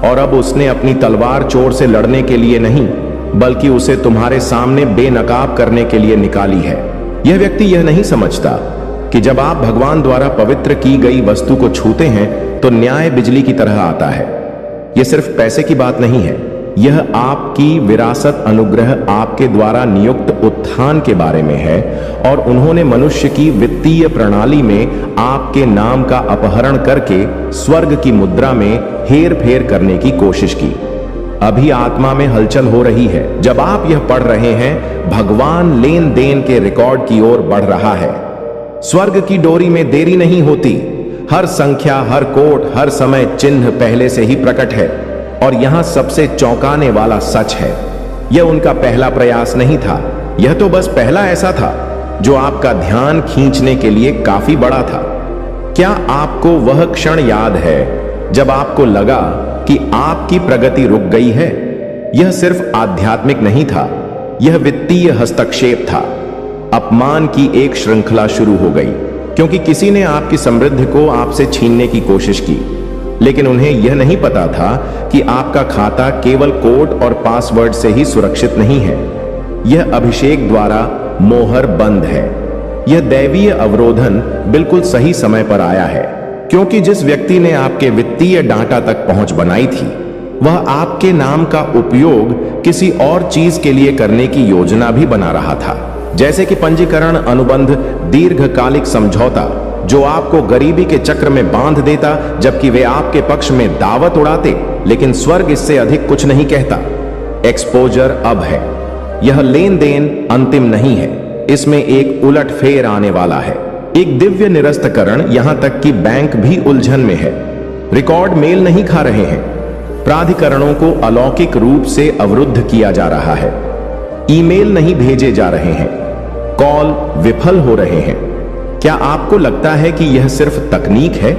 और अब उसने अपनी तलवार चोर से लड़ने के लिए नहीं, बल्कि उसे तुम्हारे सामने बेनकाब करने के लिए निकाली है। यह व्यक्ति यह नहीं समझता कि जब आप भगवान द्वारा पवित्र की गई वस्तु को छूते हैं तो न्याय बिजली की तरह आता है। यह सिर्फ पैसे की बात नहीं है, यह आपकी विरासत अनुग्रह आपके द्वारा नियुक्त उत्थान के बारे में है। और उन्होंने मनुष्य की वित्तीय प्रणाली में आपके नाम का अपहरण करके स्वर्ग की मुद्रा में हेर फेर करने की कोशिश की। अभी आत्मा में हलचल हो रही है। जब आप यह पढ़ रहे हैं, भगवान लेन देन के रिकॉर्ड की ओर बढ़ रहा है। स्वर्ग की डोरी में देरी नहीं होती। हर संख्या, हर कोट, हर समय चिन्ह पहले से ही प्रकट है। और यहां सबसे चौंकाने वाला सच है, यह उनका पहला प्रयास नहीं था, यह तो बस पहला ऐसा था जो आपका ध्यान खींचने के लिए काफी बड़ा था। क्या आपको वह क्षण याद है जब आपको लगा कि आपकी प्रगति रुक गई है? यह सिर्फ आध्यात्मिक नहीं था, यह वित्तीय हस्तक्षेप था। अपमान की एक श्रृंखला शुरू हो गई, क्योंकि किसी ने आपकी समृद्धि को आपसे छीनने की कोशिश की। लेकिन उन्हें यह नहीं पता था कि आपका खाता केवल कोड और पासवर्ड से ही सुरक्षित नहीं है, यह अभिषेक द्वारा मोहर बंद है। यह दैवीय अवरोधन बिल्कुल सही समय पर आया है, क्योंकि जिस व्यक्ति ने आपके वित्तीय डाटा तक पहुंच बनाई थी, वह आपके नाम का उपयोग किसी और चीज के लिए करने की योजना भी बना रहा था, जैसे कि पंजीकरण, अनुबंध, दीर्घकालिक समझौता, जो आपको गरीबी के चक्र में बांध देता, जबकि वे आपके पक्ष में दावत उड़ाते। लेकिन स्वर्ग इससे अधिक कुछ नहीं कहता। एक्सपोजर अब है। यह लेन देन अंतिम नहीं है, इसमें एक उलट फेर आने वाला है, एक दिव्य निरस्तकरण। यहां तक कि बैंक भी उलझन में है। रिकॉर्ड मेल नहीं खा रहे हैं, प्राधिकरणों को अलौकिक रूप से अवरुद्ध किया जा रहा है। ईमेल नहीं भेजे जा रहे हैं, कॉल विफल हो रहे हैं। क्या आपको लगता है कि यह सिर्फ तकनीक है?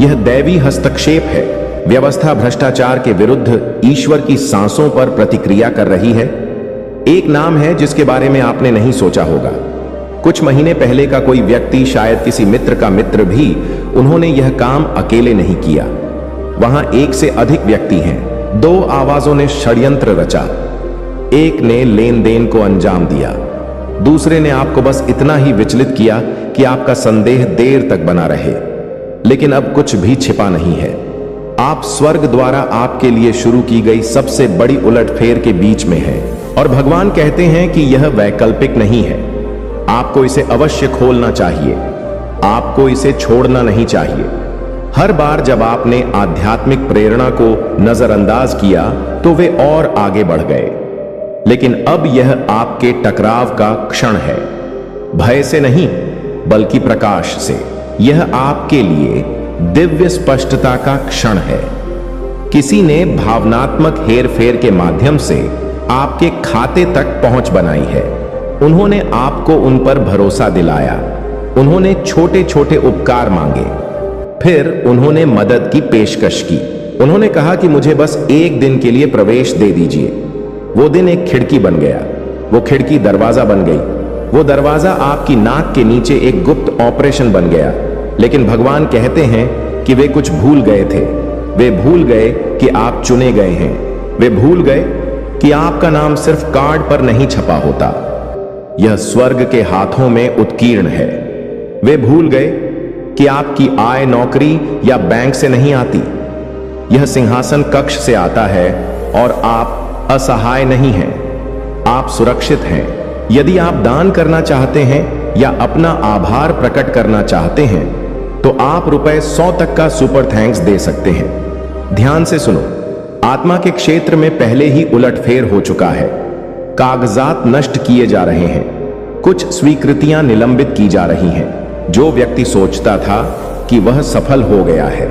यह दैवी हस्तक्षेप है। व्यवस्था भ्रष्टाचार के विरुद्ध ईश्वर की सांसों पर प्रतिक्रिया कर रही है। एक नाम है जिसके बारे में आपने नहीं सोचा होगा। कुछ महीने पहले का कोई व्यक्ति, शायद किसी मित्र का मित्र भी, उन्होंने यह काम अकेले नहीं किया। वहां एक से अधिक व्यक्ति हैं। दो आवाजों ने षड्यंत्र रचा। एक ने लेन देन को अंजाम दिया, दूसरे ने आपको बस इतना ही विचलित किया कि आपका संदेह देर तक बना रहे। लेकिन अब कुछ भी छिपा नहीं है। आप स्वर्ग द्वारा आपके लिए शुरू की गई सबसे बड़ी उलटफेर के बीच में हैं, और भगवान कहते हैं कि यह वैकल्पिक नहीं है। आपको इसे अवश्य खोलना चाहिए, आपको इसे छोड़ना नहीं चाहिए। हर बार जब आपने आध्यात्मिक प्रेरणा को नजरअंदाज किया तो वे और आगे बढ़ गए, लेकिन अब यह आपके टकराव का क्षण है। भय से नहीं बल्कि प्रकाश से। यह आपके लिए दिव्य स्पष्टता का क्षण है। किसी ने भावनात्मक हेरफेर के माध्यम से आपके खाते तक पहुंच बनाई है। उन्होंने आपको उन पर भरोसा दिलाया, उन्होंने छोटे छोटे उपकार मांगे, फिर उन्होंने मदद की पेशकश की। उन्होंने कहा कि मुझे बस एक दिन के लिए प्रवेश दे दीजिए। वो दिन एक खिड़की बन गया, वो खिड़की दरवाजा बन गई, वो दरवाजा आपकी नाक के नीचे एक गुप्त ऑपरेशन बन गया। लेकिन भगवान कहते हैं कि वे कुछ भूल गए थे। वे भूल गए कि आप चुने गए हैं। वे भूल गए कि आपका नाम सिर्फ कार्ड पर नहीं छपा होता, यह स्वर्ग के हाथों में उत्कीर्ण है। वे भूल गए कि आपकी आय नौकरी या बैंक से नहीं आती, यह सिंहासन कक्ष से आता है। और आप असहाय नहीं हैं, आप सुरक्षित हैं। यदि आप दान करना चाहते हैं या अपना आभार प्रकट करना चाहते हैं तो आप ₹100 तक का सुपर थैंक्स दे सकते हैं। ध्यान से सुनो, आत्मा के क्षेत्र में पहले ही उलटफेर हो चुका है। कागजात नष्ट किए जा रहे हैं, कुछ स्वीकृतियां निलंबित की जा रही हैं। जो व्यक्ति सोचता था कि वह सफल हो गया है,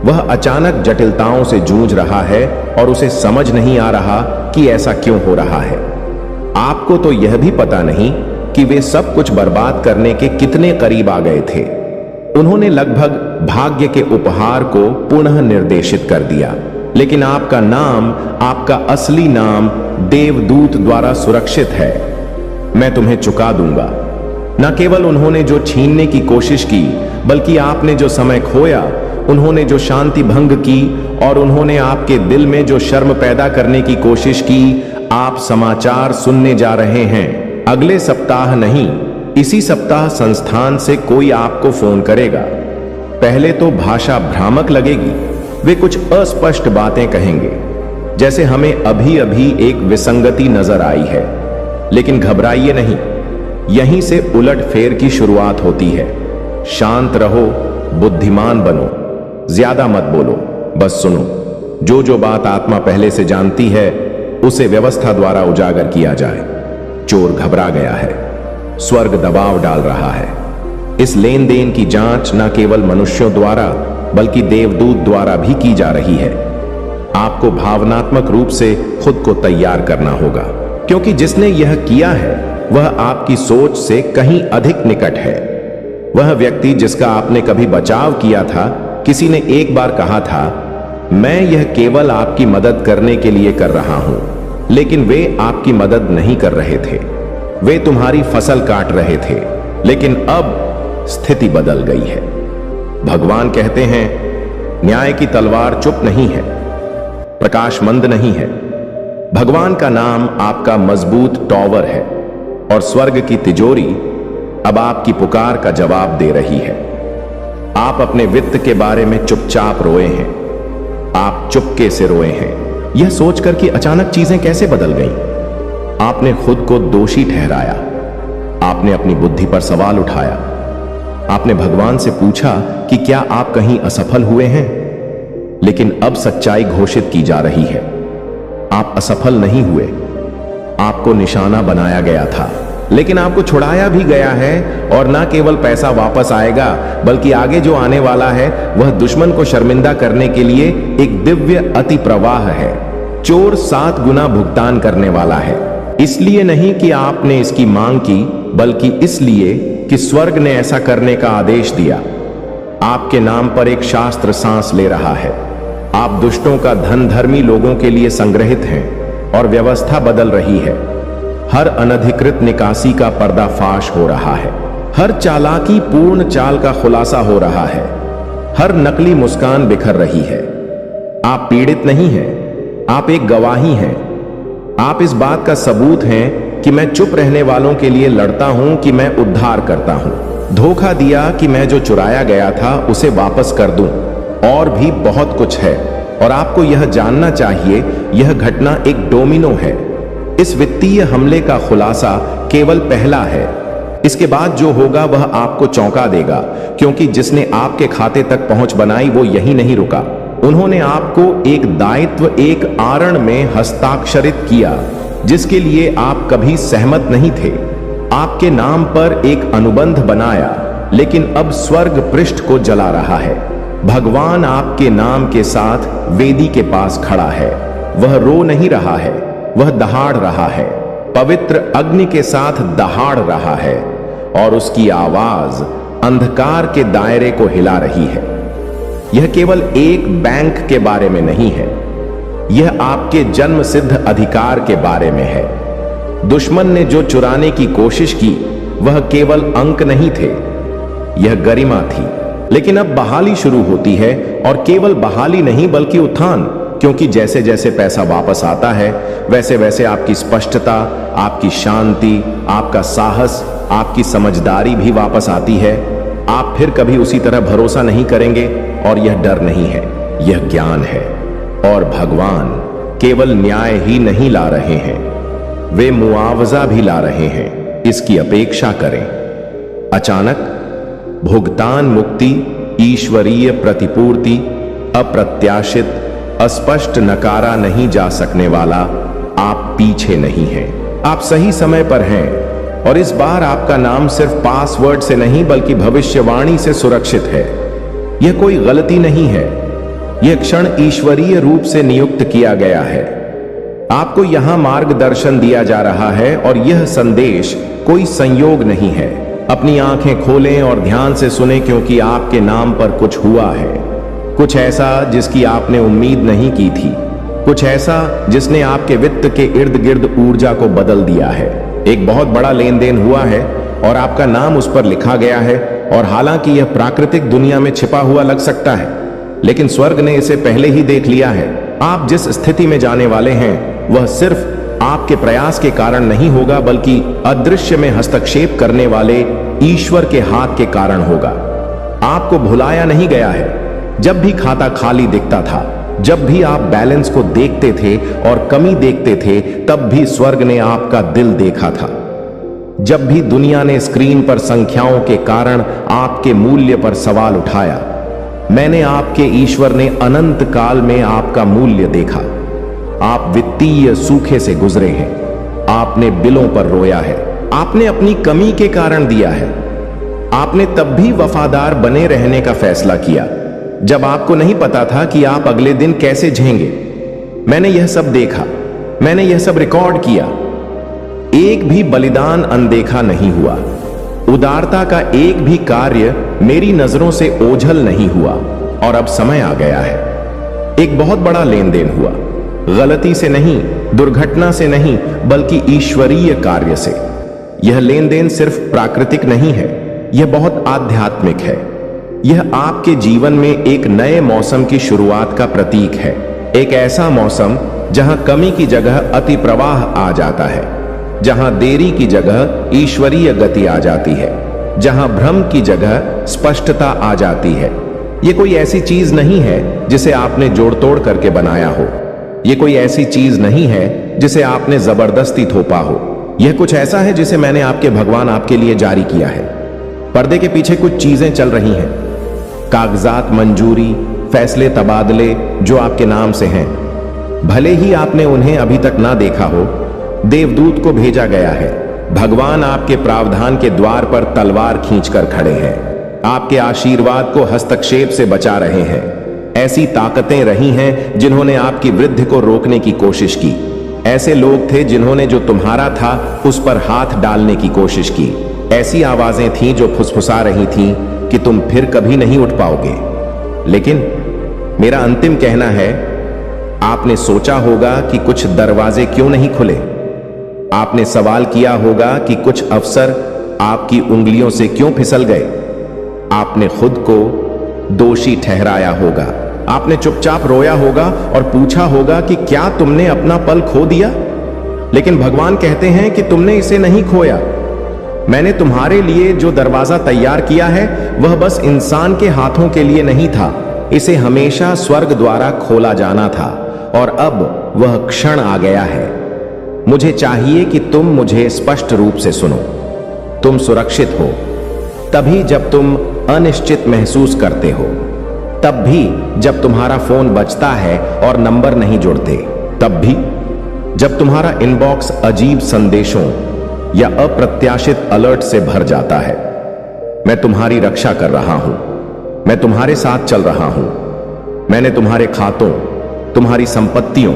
वह अचानक जटिलताओं से जूझ रहा है और उसे समझ नहीं आ रहा कि ऐसा क्यों हो रहा है। आपको तो यह भी पता नहीं कि वे सब कुछ बर्बाद करने के कितने करीब आ गए थे। उन्होंने लगभग भाग्य के उपहार को पुनः निर्देशित कर दिया, लेकिन आपका नाम, आपका असली नाम देवदूत द्वारा सुरक्षित है। मैं तुम्हें चुका दूंगा। न केवल उन्होंने जो छीनने की कोशिश की, बल्कि आपने जो समय खोया, उन्होंने जो शांति भंग की और उन्होंने आपके दिल में जो शर्म पैदा करने की कोशिश की। आप समाचार सुनने जा रहे हैं। अगले सप्ताह नहीं, इसी सप्ताह संस्थान से कोई आपको फोन करेगा। पहले तो भाषा भ्रामक लगेगी, वे कुछ अस्पष्ट बातें कहेंगे, जैसे हमें अभी अभी एक विसंगति नजर आई है। लेकिन घबराइए नहीं, यहीं से उलटफेर की शुरुआत होती है। शांत रहो, बुद्धिमान बनो, ज्यादा मत बोलो, बस सुनो। जो बात आत्मा पहले से जानती है उसे व्यवस्था द्वारा उजागर किया जाए। चोर घबरा गया है, स्वर्ग दबाव डाल रहा है। इस लेन देन की जांच न केवल मनुष्यों द्वारा बल्कि देवदूत द्वारा भी की जा रही है। आपको भावनात्मक रूप से खुद को तैयार करना होगा, क्योंकि जिसने यह किया है वह आपकी सोच से कहीं अधिक निकट है। वह व्यक्ति जिसका आपने कभी बचाव किया था, किसी ने एक बार कहा था, मैं यह केवल आपकी मदद करने के लिए कर रहा हूं, लेकिन वे आपकी मदद नहीं कर रहे थे, वे तुम्हारी फसल काट रहे थे। लेकिन अब स्थिति बदल गई है। भगवान कहते हैं, न्याय की तलवार चुप नहीं है, प्रकाशमंद नहीं है। भगवान का नाम आपका मजबूत टॉवर है और स्वर्ग की तिजोरी अब आपकी पुकार का जवाब दे रही है। आप अपने वित्त के बारे में चुपचाप रोए हैं, आप चुपके से रोए हैं, यह सोचकर कि अचानक चीजें कैसे बदल गईं। आपने खुद को दोषी ठहराया, आपने अपनी बुद्धि पर सवाल उठाया, आपने भगवान से पूछा कि क्या आप कहीं असफल हुए हैं। लेकिन अब सच्चाई घोषित की जा रही है, आप असफल नहीं हुए। आपको निशाना बनाया गया था, लेकिन आपको छुड़ाया भी गया है। और न केवल पैसा वापस आएगा, बल्कि आगे जो आने वाला है वह दुश्मन को शर्मिंदा करने के लिए एक दिव्य अति प्रवाह है। चोर 7 गुना भुगतान करने वाला है, इसलिए नहीं कि आपने इसकी मांग की, बल्कि इसलिए कि स्वर्ग ने ऐसा करने का आदेश दिया। आपके नाम पर एक शास्त्र सांस ले रहा है। आप दुष्टों का धन धर्मी लोगों के लिए संग्रहित हैं और व्यवस्था बदल रही है। हर अनधिकृत निकासी का पर्दाफाश हो रहा है, हर चालाकी पूर्ण चाल का खुलासा हो रहा है, हर नकली मुस्कान बिखर रही है। आप पीड़ित नहीं हैं, आप एक गवाही हैं। आप इस बात का सबूत हैं कि मैं चुप रहने वालों के लिए लड़ता हूं कि मैं उद्धार करता हूं। धोखा दिया कि मैं जो चुराया गया था उसे वापस कर दूं। और भी बहुत कुछ है, और आपको यह जानना चाहिए, यह घटना एक डोमिनो है। इस वित्तीय हमले का खुलासा केवल पहला है। इसके बाद जो होगा वह आपको चौंका देगा, क्योंकि जिसने आपके खाते तक पहुंच बनाई वो यही नहीं रुका। उन्होंने आपको एक दायित्व, एक आरण में हस्ताक्षरित किया जिसके लिए आप कभी सहमत नहीं थे। आपके नाम पर एक अनुबंध बनाया, लेकिन अब स्वर्ग पृष्ठ को जला रहा है। भगवान आपके नाम के साथ वेदी के पास खड़ा है। वह रो नहीं रहा है, वह दहाड़ रहा है, पवित्र अग्नि के साथ दहाड़ रहा है, और उसकी आवाज अंधकार के दायरे को हिला रही है। यह केवल एक बैंक के बारे में नहीं है, यह आपके जन्म सिद्ध अधिकार के बारे में है। दुश्मन ने जो चुराने की कोशिश की वह केवल अंक नहीं थे, यह गरिमा थी। लेकिन अब बहाली शुरू होती है, और केवल बहाली नहीं बल्कि उत्थान, क्योंकि जैसे जैसे पैसा वापस आता है वैसे वैसे आपकी स्पष्टता, आपकी शांति, आपका साहस, आपकी समझदारी भी वापस आती है। आप फिर कभी उसी तरह भरोसा नहीं करेंगे, और यह डर नहीं है, यह ज्ञान है। और भगवान केवल न्याय ही नहीं ला रहे हैं, वे मुआवजा भी ला रहे हैं। इसकी अपेक्षा करें। अचानक भुगतान, मुक्ति, ईश्वरीय प्रतिपूर्ति, अप्रत्याशित, अस्पष्ट, नकारा नहीं जा सकने वाला। आप पीछे नहीं हैं, आप सही समय पर हैं, और इस बार आपका नाम सिर्फ पासवर्ड से नहीं बल्कि भविष्यवाणी से सुरक्षित है। यह कोई गलती नहीं है, यह क्षण ईश्वरीय रूप से नियुक्त किया गया है। आपको यहां मार्गदर्शन दिया जा रहा है, और यह संदेश कोई संयोग नहीं है। अपनी आंखें खोलें और ध्यान से सुने, क्योंकि आपके नाम पर कुछ हुआ है, कुछ ऐसा जिसकी आपने उम्मीद नहीं की थी, कुछ ऐसा जिसने आपके वित्त के इर्द गिर्द ऊर्जा को बदल दिया है। एक बहुत बड़ा लेन देन हुआ है, और आपका नाम उस पर लिखा गया है। और हालांकि यह प्राकृतिक दुनिया में छिपा हुआ लग सकता है, लेकिन स्वर्ग ने इसे पहले ही देख लिया है। आप जिस स्थिति में जाने वाले हैं वह सिर्फ आपके प्रयास के कारण नहीं होगा, बल्कि अदृश्य में हस्तक्षेप करने वाले ईश्वर के हाथ के कारण होगा। आपको भुलाया नहीं गया है। जब भी खाता खाली दिखता था, जब भी आप बैलेंस को देखते थे और कमी देखते थे, तब भी स्वर्ग ने आपका दिल देखा था। जब भी दुनिया ने स्क्रीन पर संख्याओं के कारण आपके मूल्य पर सवाल उठाया, मैंने आपके ईश्वर ने अनंत काल में आपका मूल्य देखा। आप वित्तीय सूखे से गुजरे हैं, आपने बिलों पर रोया है, आपने अपनी कमी के कारण दिया है। आपने तब भी वफादार बने रहने का फैसला किया, जब आपको नहीं पता था कि आप अगले दिन कैसे झेंगे। मैंने यह सब देखा, मैंने यह सब रिकॉर्ड किया। एक भी बलिदान अनदेखा नहीं हुआ, उदारता का एक भी कार्य मेरी नजरों से ओझल नहीं हुआ। और अब समय आ गया है। एक बहुत बड़ा लेन देन हुआ, गलती से नहीं, दुर्घटना से नहीं, बल्कि ईश्वरीय कार्य से। यह लेन देन सिर्फ प्राकृतिक नहीं है, यह बहुत आध्यात्मिक है। यह आपके जीवन में एक नए मौसम की शुरुआत का प्रतीक है। एक ऐसा मौसम जहां कमी की जगह अति प्रवाह आ जाता है, जहां देरी की जगह ईश्वरीय गति आ जाती है, जहां भ्रम की जगह स्पष्टता आ जाती है। यह कोई ऐसी चीज नहीं है जिसे आपने जोड़ तोड़ करके बनाया हो। यह कोई ऐसी चीज नहीं है जिसे आपने जबरदस्ती थोपा हो। यह कुछ ऐसा है जिसे मैंने आपके भगवान आपके लिए जारी किया है। पर्दे के पीछे कुछ चीजें चल रही हैं, कागजात, मंजूरी, फैसले, तबादले जो आपके नाम से हैं। भले ही आपने उन्हें अभी तक ना देखा हो, देवदूत को भेजा गया है। भगवान आपके प्रावधान के द्वार पर तलवार खींचकर खड़े हैं, आपके आशीर्वाद को हस्तक्षेप से बचा रहे हैं। ऐसी ताकतें रही हैं जिन्होंने आपकी वृद्धि को रोकने की कोशिश की। ऐसे लोग थे जिन्होंने जो तुम्हारा था उस पर हाथ डालने की कोशिश की। ऐसी आवाजें थीं जो फुसफुसा रही थीं कि तुम फिर कभी नहीं उठ पाओगे। लेकिन मेरा अंतिम कहना है, आपने सोचा होगा कि कुछ दरवाजे क्यों नहीं खुले। आपने सवाल किया होगा कि कुछ अवसर आपकी उंगलियों से क्यों फिसल गए। आपने खुद को दोषी ठहराया होगा। आपने चुपचाप रोया होगा और पूछा होगा कि क्या तुमने अपना पल खो दिया। लेकिन भगवान कहते हैं कि तुमने इसे नहीं खोया। मैंने तुम्हारे लिए जो दरवाजा तैयार किया है वह बस इंसान के हाथों के लिए नहीं था, इसे हमेशा स्वर्ग द्वारा खोला जाना था और अब वह क्षण आ गया है। मुझे चाहिए कि तुम मुझे स्पष्ट रूप से सुनो। तुम सुरक्षित हो तभी जब तुम अनिश्चित महसूस करते हो, तब भी जब तुम्हारा फोन बजता है और नंबर नहीं जुड़ते, तब भी जब तुम्हारा इनबॉक्स अजीब संदेशों या अप्रत्याशित अलर्ट से भर जाता है। मैं तुम्हारी रक्षा कर रहा हूं, मैं तुम्हारे साथ चल रहा हूं। मैंने तुम्हारे खातों, तुम्हारी संपत्तियों,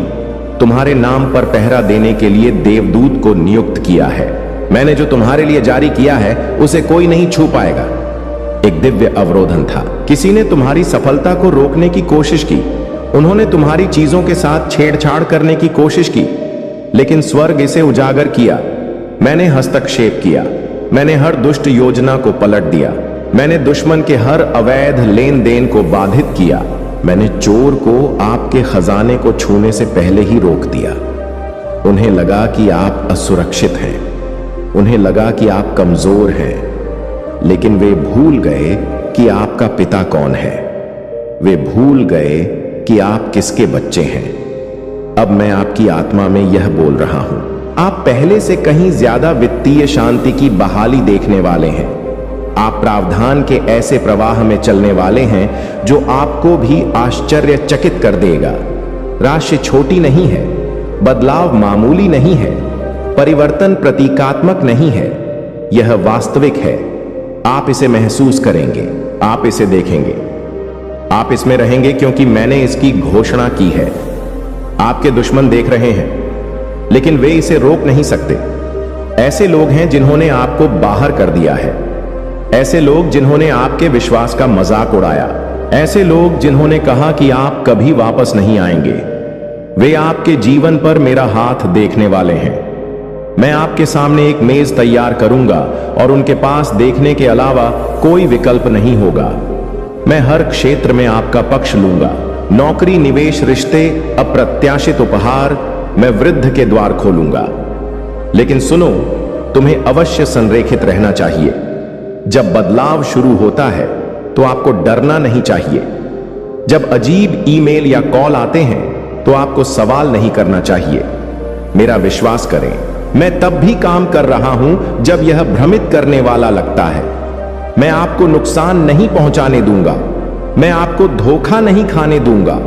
तुम्हारे नाम पर पहरा देने के लिए देवदूत को नियुक्त किया है। मैंने जो तुम्हारे लिए जारी किया है उसे कोई नहीं छू पाएगा। एक दिव्य अवरोधन था। किसी ने तुम्हारी सफलता को रोकने की कोशिश की, उन्होंने तुम्हारी चीजों के साथ छेड़छाड़ करने की कोशिश की, लेकिन स्वर्ग इसे उजागर किया। मैंने हस्तक्षेप किया, मैंने हर दुष्ट योजना को पलट दिया, मैंने दुश्मन के हर अवैध लेन देन को बाधित किया, मैंने चोर को आपके खजाने को छूने से पहले ही रोक दिया। उन्हें लगा कि आप असुरक्षित हैं, उन्हें लगा कि आप कमजोर हैं, लेकिन वे भूल गए कि आपका पिता कौन है। वे भूल गए कि आप किसके बच्चे हैं। अब मैं आपकी आत्मा में यह बोल रहा हूं, आप पहले से कहीं ज्यादा वित्तीय शांति की बहाली देखने वाले हैं। आप प्रावधान के ऐसे प्रवाह में चलने वाले हैं जो आपको भी आश्चर्यचकित कर देगा। राशि छोटी नहीं है, बदलाव मामूली नहीं है, परिवर्तन प्रतीकात्मक नहीं है, यह वास्तविक है। आप इसे महसूस करेंगे, आप इसे देखेंगे, आप इसमें रहेंगे क्योंकि मैंने इसकी घोषणा की है। आपके दुश्मन देख रहे हैं, लेकिन वे इसे रोक नहीं सकते। ऐसे लोग हैं जिन्होंने आपको बाहर कर दिया है, ऐसे लोग जिन्होंने आपके विश्वास का मजाक उड़ाया, ऐसे लोग जिन्होंने कहा कि आप कभी वापस नहीं आएंगे। वे आपके जीवन पर मेरा हाथ देखने वाले हैं। मैं आपके सामने एक मेज तैयार करूंगा और उनके पास देखने के अलावा कोई विकल्प नहीं होगा। मैं हर क्षेत्र में आपका पक्ष लूंगा। नौकरी, निवेश, रिश्ते, अप्रत्याशित उपहार, मैं वृद्ध के द्वार खोलूंगा। लेकिन सुनो, तुम्हें अवश्य संरेखित रहना चाहिए। जब बदलाव शुरू होता है तो आपको डरना नहीं चाहिए। जब अजीब ईमेल या कॉल आते हैं तो आपको सवाल नहीं करना चाहिए। मेरा विश्वास करें, मैं तब भी काम कर रहा हूं जब यह भ्रमित करने वाला लगता है। मैं आपको नुकसान नहीं पहुंचाने दूंगा, मैं आपको धोखा नहीं खाने दूंगा।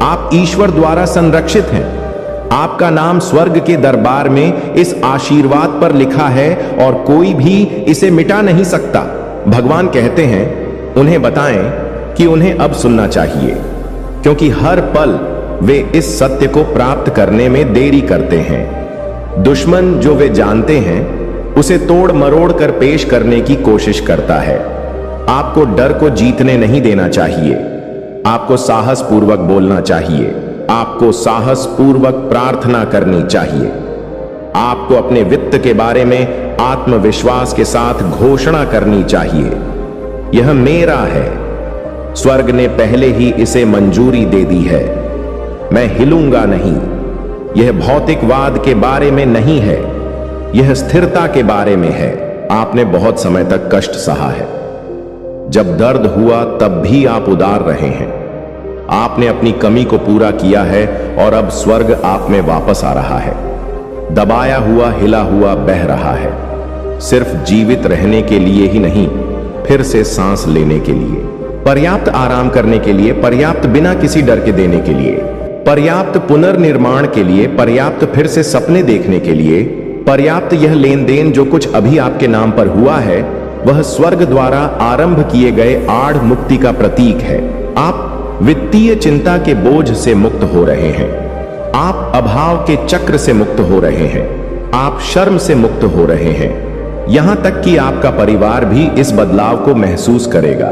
आप ईश्वर द्वारा संरक्षित हैं। आपका नाम स्वर्ग के दरबार में इस आशीर्वाद पर लिखा है और कोई भी इसे मिटा नहीं सकता। भगवान कहते हैं, उन्हें बताएं कि उन्हें अब सुनना चाहिए, क्योंकि हर पल वे इस सत्य को प्राप्त करने में देरी करते हैं। दुश्मन जो वे जानते हैं उसे तोड़ मरोड़ कर पेश करने की कोशिश करता है। आपको डर को जीतने नहीं देना चाहिए। आपको साहस पूर्वक बोलना चाहिए, आपको साहस पूर्वक प्रार्थना करनी चाहिए। आपको अपने वित्त के बारे में आत्मविश्वास के साथ घोषणा करनी चाहिए, यह मेरा है। स्वर्ग ने पहले ही इसे मंजूरी दे दी है। मैं हिलूंगा नहीं। यह भौतिकवाद के बारे में नहीं है, यह स्थिरता के बारे में है। आपने बहुत समय तक कष्ट सहा है। जब दर्द हुआ तब भी आप उदार रहे हैं। आपने अपनी कमी को पूरा किया है और अब स्वर्ग आप में वापस आ रहा है। दबाया हुआ, हिला हुआ बह रहा है, सिर्फ जीवित रहने के लिए ही नहीं, फिर से सांस लेने के लिए, पर्याप्त आराम करने के लिए, पर्याप्त बिना किसी डर के देने के लिए, पर्याप्त पुनर्निर्माण के लिए, पर्याप्त फिर से सपने देखने के लिए, पर्याप्त यह लेन देन जो कुछ अभी आपके नाम पर हुआ है वह स्वर्ग द्वारा आरंभ किए गए आढ़ मुक्ति का प्रतीक है। आप वित्तीय चिंता के बोझ से मुक्त हो रहे हैं, आप अभाव के चक्र से मुक्त हो रहे हैं, आप शर्म से मुक्त हो रहे हैं। यहां तक कि आपका परिवार भी इस बदलाव को महसूस करेगा।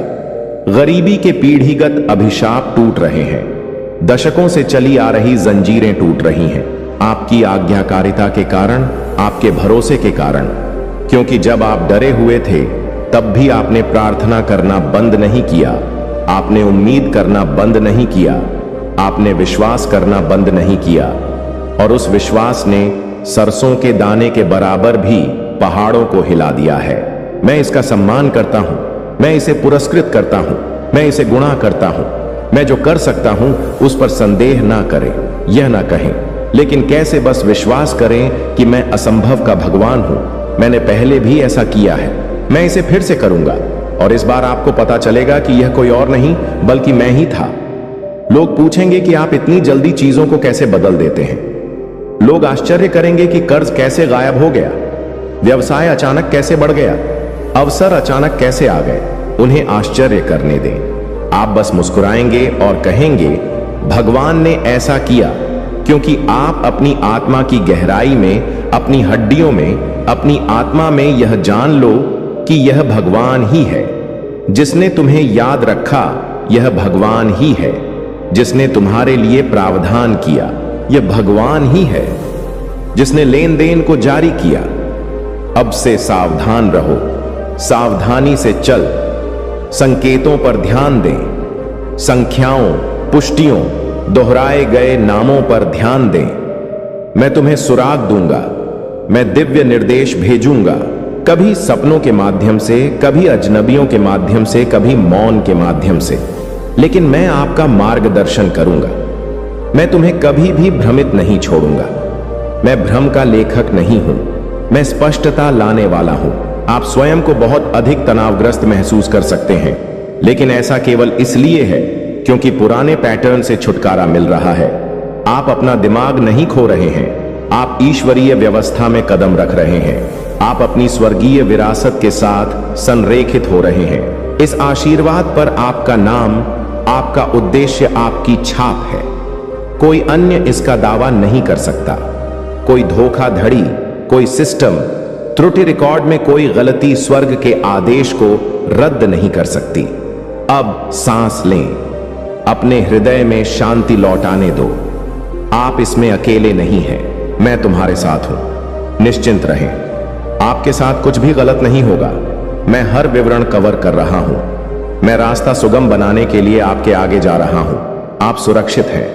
गरीबी के पीढ़ीगत अभिशाप टूट रहे हैं, दशकों से चली आ रही जंजीरें टूट रही हैं, आपकी आज्ञाकारिता के कारण, आपके भरोसे के कारण। क्योंकि जब आप डरे हुए थे तब भी आपने प्रार्थना करना बंद नहीं किया, आपने उम्मीद करना बंद नहीं किया, आपने विश्वास करना बंद नहीं किया, और उस विश्वास ने सरसों के दाने के बराबर भी पहाड़ों को हिला दिया है। मैं इसका सम्मान करता हूं, मैं इसे पुरस्कृत करता हूं, मैं इसे गुणा करता हूं। मैं जो कर सकता हूं उस पर संदेह ना करें, यह ना कहें, लेकिन कैसे बस विश्वास करें कि मैं असंभव का भगवान हूं। मैंने पहले भी ऐसा किया है, मैं इसे फिर से करूंगा, और इस बार आपको पता चलेगा कि यह कोई और नहीं बल्कि मैं ही था। लोग पूछेंगे कि आप इतनी जल्दी चीजों को कैसे बदल देते हैं। लोग आश्चर्य करेंगे कि कर्ज कैसे गायब हो गया, व्यवसाय अचानक कैसे बढ़ गया, अवसर अचानक कैसे आ गए। उन्हें आश्चर्य करने दें। आप बस मुस्कुराएंगे और कहेंगे, भगवान ने ऐसा किया क्योंकि आप अपनी आत्मा की गहराई में, अपनी हड्डियों में, अपनी आत्मा में यह जान लो कि यह भगवान ही है। जिसने तुम्हें याद रखा यह भगवान ही है। जिसने तुम्हारे लिए प्रावधान किया यह भगवान ही है। जिसने लेन देन को जारी किया। अब से सावधान रहो, सावधानी से चल, संकेतों पर ध्यान दें, संख्याओं, पुष्टियों, दोहराए गए नामों पर ध्यान दें। मैं तुम्हें सुराग दूंगा, मैं दिव्य निर्देश भेजूंगा, कभी सपनों के माध्यम से, कभी अजनबियों के माध्यम से, कभी मौन के माध्यम से, लेकिन मैं आपका मार्गदर्शन करूंगा। मैं तुम्हें कभी भी भ्रमित नहीं छोड़ूंगा। मैं भ्रम का लेखक नहीं हूं, मैं स्पष्टता लाने वाला हूं। आप स्वयं को बहुत अधिक तनावग्रस्त महसूस कर सकते हैं, लेकिन ऐसा केवल इसलिए है क्योंकि पुराने पैटर्न से छुटकारा मिल रहा है। आप अपना दिमाग नहीं खो रहे हैं, आप ईश्वरीय व्यवस्था में कदम रख रहे हैं। आप अपनी स्वर्गीय विरासत के साथ संरेखित हो रहे हैं। इस आशीर्वाद पर आपका नाम, आपका उद्देश्य, आपकी छाप है। कोई अन्य इसका दावा नहीं कर सकता। कोई धोखाधड़ी, कोई सिस्टम, त्रुटि रिकॉर्ड में कोई गलती स्वर्ग के आदेश को रद्द नहीं कर सकती। अब सांस लें, अपने हृदय में शांति लौटाने दो। आप इसमें अकेले नहीं हैं, मैं तुम्हारे साथ हूं। निश्चिंत रहें, आपके साथ कुछ भी गलत नहीं होगा। मैं हर विवरण कवर कर रहा हूं। मैं रास्ता सुगम बनाने के लिए आपके आगे जा रहा हूं। आप सुरक्षित हैं,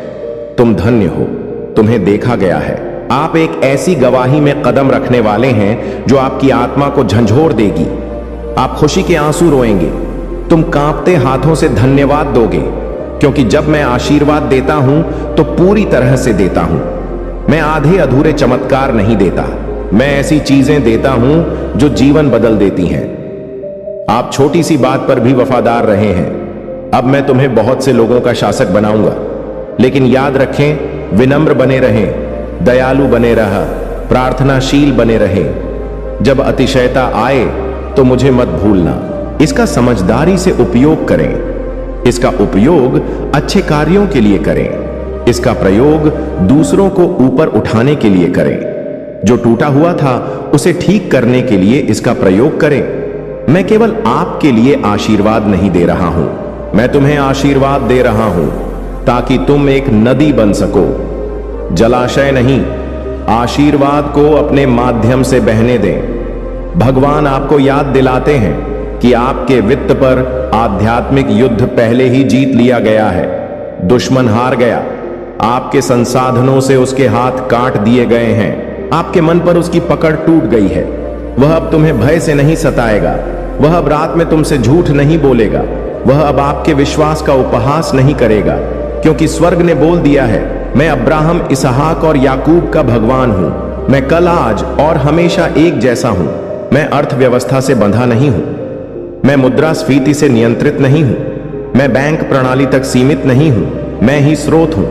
तुम धन्य हो, तुम्हें देखा गया है। आप एक ऐसी गवाही में कदम रखने वाले हैं जो आपकी आत्मा को झंझोर देगी। आप खुशी के आंसू रोएंगे, तुम कांपते हाथों से धन्यवाद दोगे, क्योंकि जब मैं आशीर्वाद देता हूं तो पूरी तरह से देता हूं। मैं आधे अधूरे चमत्कार नहीं देता, मैं ऐसी चीजें देता हूं जो जीवन बदल देती हैं। आप छोटी सी बात पर भी वफादार रहे हैं। अब मैं तुम्हें बहुत से लोगों का शासक बनाऊंगा, लेकिन याद रखें, विनम्र बने रहें, दयालु बने रहा, प्रार्थनाशील बने रहें। जब अतिशयता आए तो मुझे मत भूलना। इसका समझदारी से उपयोग करें। इसका उपयोग अच्छे कार्यों के लिए करें। इसका प्रयोग दूसरों को ऊपर उठाने के लिए करें। जो टूटा हुआ था उसे ठीक करने के लिए इसका प्रयोग करें। मैं केवल आपके लिए आशीर्वाद नहीं दे रहा हूं, मैं तुम्हें आशीर्वाद दे रहा हूं ताकि तुम एक नदी बन सको, जलाशय नहीं। आशीर्वाद को अपने माध्यम से बहने दें। भगवान आपको याद दिलाते हैं कि आपके वित्त पर आध्यात्मिक युद्ध पहले ही जीत लिया गया है। दुश्मन हार गया, आपके संसाधनों से उसके हाथ काट दिए गए हैं। आपके मन पर उसकी पकड़ टूट गई है। वह अब तुम्हें भय से नहीं सताएगा, वह अब रात में तुमसे झूठ नहीं बोलेगा, वह अब आपके विश्वास का उपहास नहीं करेगा, क्योंकि स्वर्ग ने बोल दिया है, मैं अब्राहम, इसहाक और याकूब का भगवान हूं। मैं कल, आज और हमेशा एक जैसा हूं। मैं अर्थव्यवस्था से बंधा नहीं हूं, मैं मुद्रास्फीति से नियंत्रित नहीं हूं, मैं बैंक प्रणाली तक सीमित नहीं हूं, मैं ही स्रोत हूं।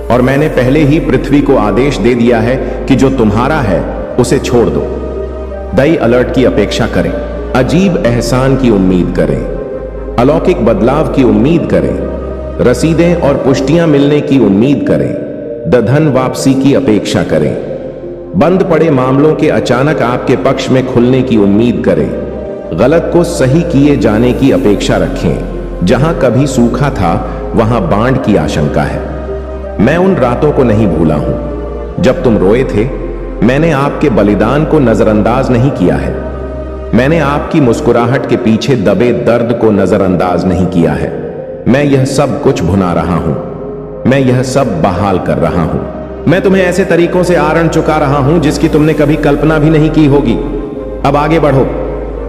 और मैंने पहले ही पृथ्वी को आदेश दे दिया है कि जो तुम्हारा है उसे छोड़ दो। दई अलर्ट की अपेक्षा करें, अजीब एहसान की उम्मीद करें, अलौकिक बदलाव की उम्मीद करें, रसीदें और पुष्टियां मिलने की उम्मीद करें, धन वापसी की अपेक्षा करें, बंद पड़े मामलों के अचानक आपके पक्ष में खुलने की उम्मीद करें, गलत को सही किए जाने की अपेक्षा रखें। जहां कभी सूखा था वहां बाढ़ की आशंका है। मैं उन रातों को नहीं भूला हूं जब तुम रोए थे। मैंने आपके बलिदान को नजरअंदाज नहीं किया है। मैंने आपकी मुस्कुराहट के पीछे दबे दर्द को नजरअंदाज नहीं किया है। मैं यह सब कुछ भुना रहा हूं, मैं यह सब बहाल कर रहा हूं। मैं तुम्हें ऐसे तरीकों से आरण चुका रहा हूं जिसकी तुमने कभी कल्पना भी नहीं की होगी। अब आगे बढ़ो,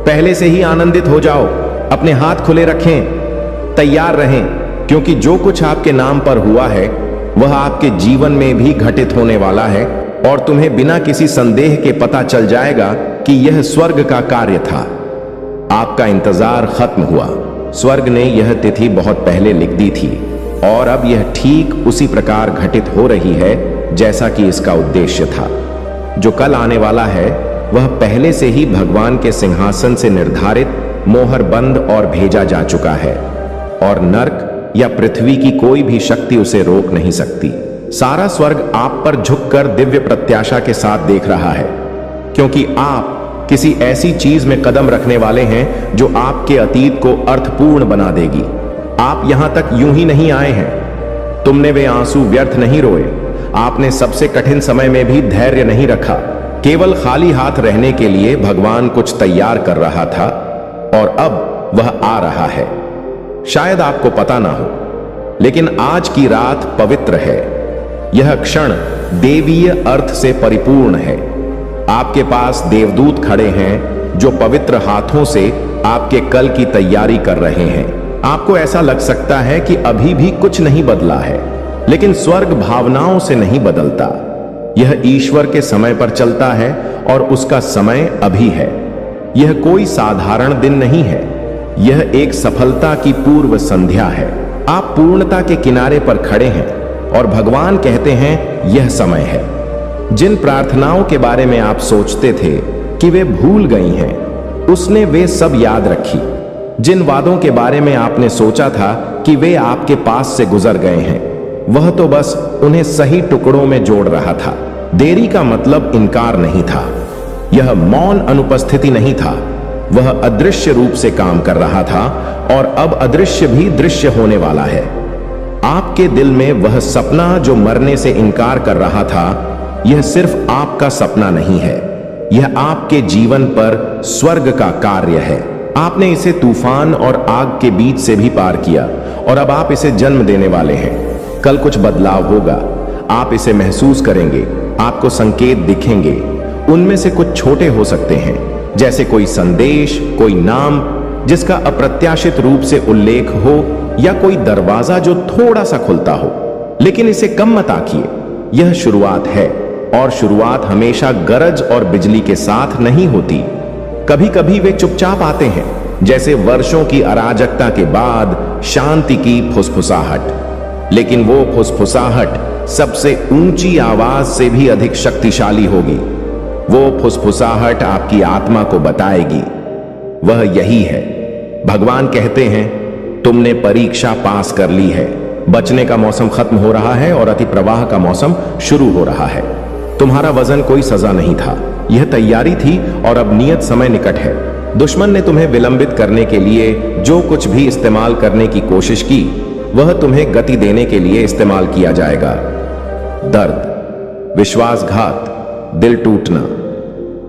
पहले से ही आनंदित हो जाओ, अपने हाथ खुले रखें, तैयार रहें, क्योंकि जो कुछ आपके नाम पर हुआ है वह आपके जीवन में भी घटित होने वाला है और तुम्हें बिना किसी संदेह के पता चल जाएगा कि यह स्वर्ग का कार्य था। आपका इंतजार खत्म हुआ। स्वर्ग ने यह तिथि बहुत पहले लिख दी थी और अब यह ठीक उसी प्रकार घटित हो रही है जैसा कि इसका उद्देश्य था। जो कल आने वाला है वह पहले से ही भगवान के सिंहासन से निर्धारित, मोहर बंद और भेजा जा चुका है और नर्क या पृथ्वी की कोई भी शक्ति उसे रोक नहीं सकती। सारा स्वर्ग आप पर झुककर दिव्य प्रत्याशा के साथ देख रहा है, क्योंकि आप किसी ऐसी चीज में कदम रखने वाले हैं जो आपके अतीत को अर्थपूर्ण बना देगी। आप यहां तक यूं ही नहीं आए हैं। तुमने वे आंसू व्यर्थ नहीं रोए। आपने सबसे कठिन समय में भी धैर्य नहीं रखा। केवल खाली हाथ रहने के लिए भगवान कुछ तैयार कर रहा था और अब वह आ रहा है। शायद आपको पता ना हो, लेकिन आज की रात पवित्र है। यह क्षण देवीय अर्थ से परिपूर्ण है। आपके पास देवदूत खड़े हैं जो पवित्र हाथों से आपके कल की तैयारी कर रहे हैं। आपको ऐसा लग सकता है कि अभी भी कुछ नहीं बदला है, लेकिन स्वर्ग भावनाओं से नहीं बदलता। यह ईश्वर के समय पर चलता है और उसका समय अभी है। यह कोई साधारण दिन नहीं है, यह एक सफलता की पूर्व संध्या है। आप पूर्णता के किनारे पर खड़े हैं और भगवान कहते हैं यह समय है। जिन प्रार्थनाओं के बारे में आप सोचते थे कि वे भूल गई हैं, उसने वे सब याद रखी। जिन वादों के बारे में आपने सोचा था कि वे आपके पास से गुजर गए हैं, वह तो बस उन्हें सही टुकड़ों में जोड़ रहा था। देरी का मतलब इनकार नहीं था, यह मौन अनुपस्थिति नहीं था। वह अदृश्य रूप से काम कर रहा था और अब अदृश्य भी दृश्य होने वाला है। आपके दिल में वह सपना जो मरने से इनकार कर रहा था, यह सिर्फ आपका सपना नहीं है, यह आपके जीवन पर स्वर्ग का कार्य है। आपने इसे तूफान और आग के बीच से भी पार किया और अब आप इसे जन्म देने वाले हैं। कल कुछ बदलाव होगा, आप इसे महसूस करेंगे। आपको संकेत दिखेंगे, उनमें से कुछ छोटे हो सकते हैं, जैसे कोई संदेश, कोई नाम जिसका अप्रत्याशित रूप से उल्लेख हो, या कोई दरवाजा जो थोड़ा सा खुलता हो। लेकिन इसे कम मत आंकिए, यह शुरुआत है और शुरुआत हमेशा गरज और बिजली के साथ नहीं होती। कभी कभी वे चुपचाप आते हैं, जैसे वर्षों की अराजकता के बाद शांति की फुसफुसाहट। लेकिन वो फुसफुसाहट सबसे ऊंची आवाज से भी अधिक शक्तिशाली होगी। वो फुसफुसाहट आपकी आत्मा को बताएगी, वह यही है। भगवान कहते हैं तुमने परीक्षा पास कर ली है। बचने का मौसम खत्म हो रहा है और अति प्रवाह का मौसम शुरू हो रहा है। तुम्हारा वजन कोई सजा नहीं था, यह तैयारी थी और अब नियत समय निकट है। दुश्मन ने तुम्हें विलंबित करने के लिए जो कुछ भी इस्तेमाल करने की कोशिश की, वह तुम्हें गति देने के लिए इस्तेमाल किया जाएगा। दर्द, विश्वासघात, दिल टूटना,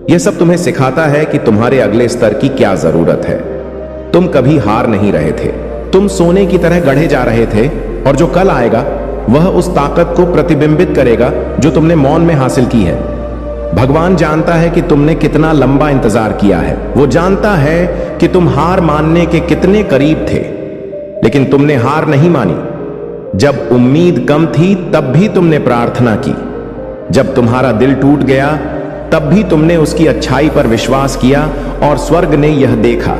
यह सब तुम्हें सिखाता है कि तुम्हारे अगले स्तर की क्या जरूरत है। तुम कभी हार नहीं रहे थे, तुम सोने की तरह गढ़े जा रहे थे और जो कल आएगा वह उस ताकत को प्रतिबिंबित करेगा जो तुमने मौन में हासिल की है। भगवान जानता है कि तुमने कितना लंबा इंतजार किया है। वो जानता है कि तुम हार मानने के कितने करीब थे, लेकिन तुमने हार नहीं मानी। जब उम्मीद कम थी तब भी तुमने प्रार्थना की। जब तुम्हारा दिल टूट गया तब भी तुमने उसकी अच्छाई पर विश्वास किया और स्वर्ग ने यह देखा।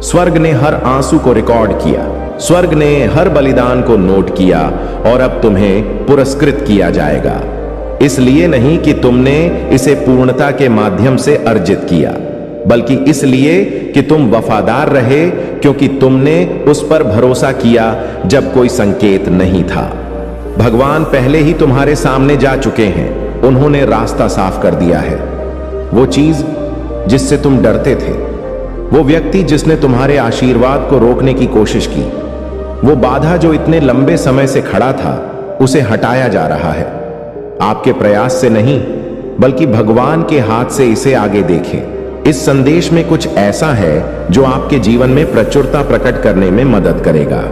स्वर्ग ने हर आंसू को रिकॉर्ड किया, स्वर्ग ने हर बलिदान को नोट किया और अब तुम्हें पुरस्कृत किया जाएगा। इसलिए नहीं कि तुमने इसे पूर्णता के माध्यम से अर्जित किया, बल्कि इसलिए कि तुम वफादार रहे, क्योंकि तुमने उस पर भरोसा किया जब कोई संकेत नहीं था। भगवान पहले ही तुम्हारे सामने जा चुके हैं, उन्होंने रास्ता साफ कर दिया है। वो चीज जिससे तुम डरते थे, वो व्यक्ति जिसने तुम्हारे आशीर्वाद को रोकने की कोशिश की, वो बाधा जो इतने लंबे समय से खड़ा था, उसे हटाया जा रहा है। आपके प्रयास से नहीं, बल्कि भगवान के हाथ से इसे आगे देखें। इस संदेश में कुछ ऐसा है जो आपके जीवन में प्रचुरता प्रकट करने में मदद करेगा।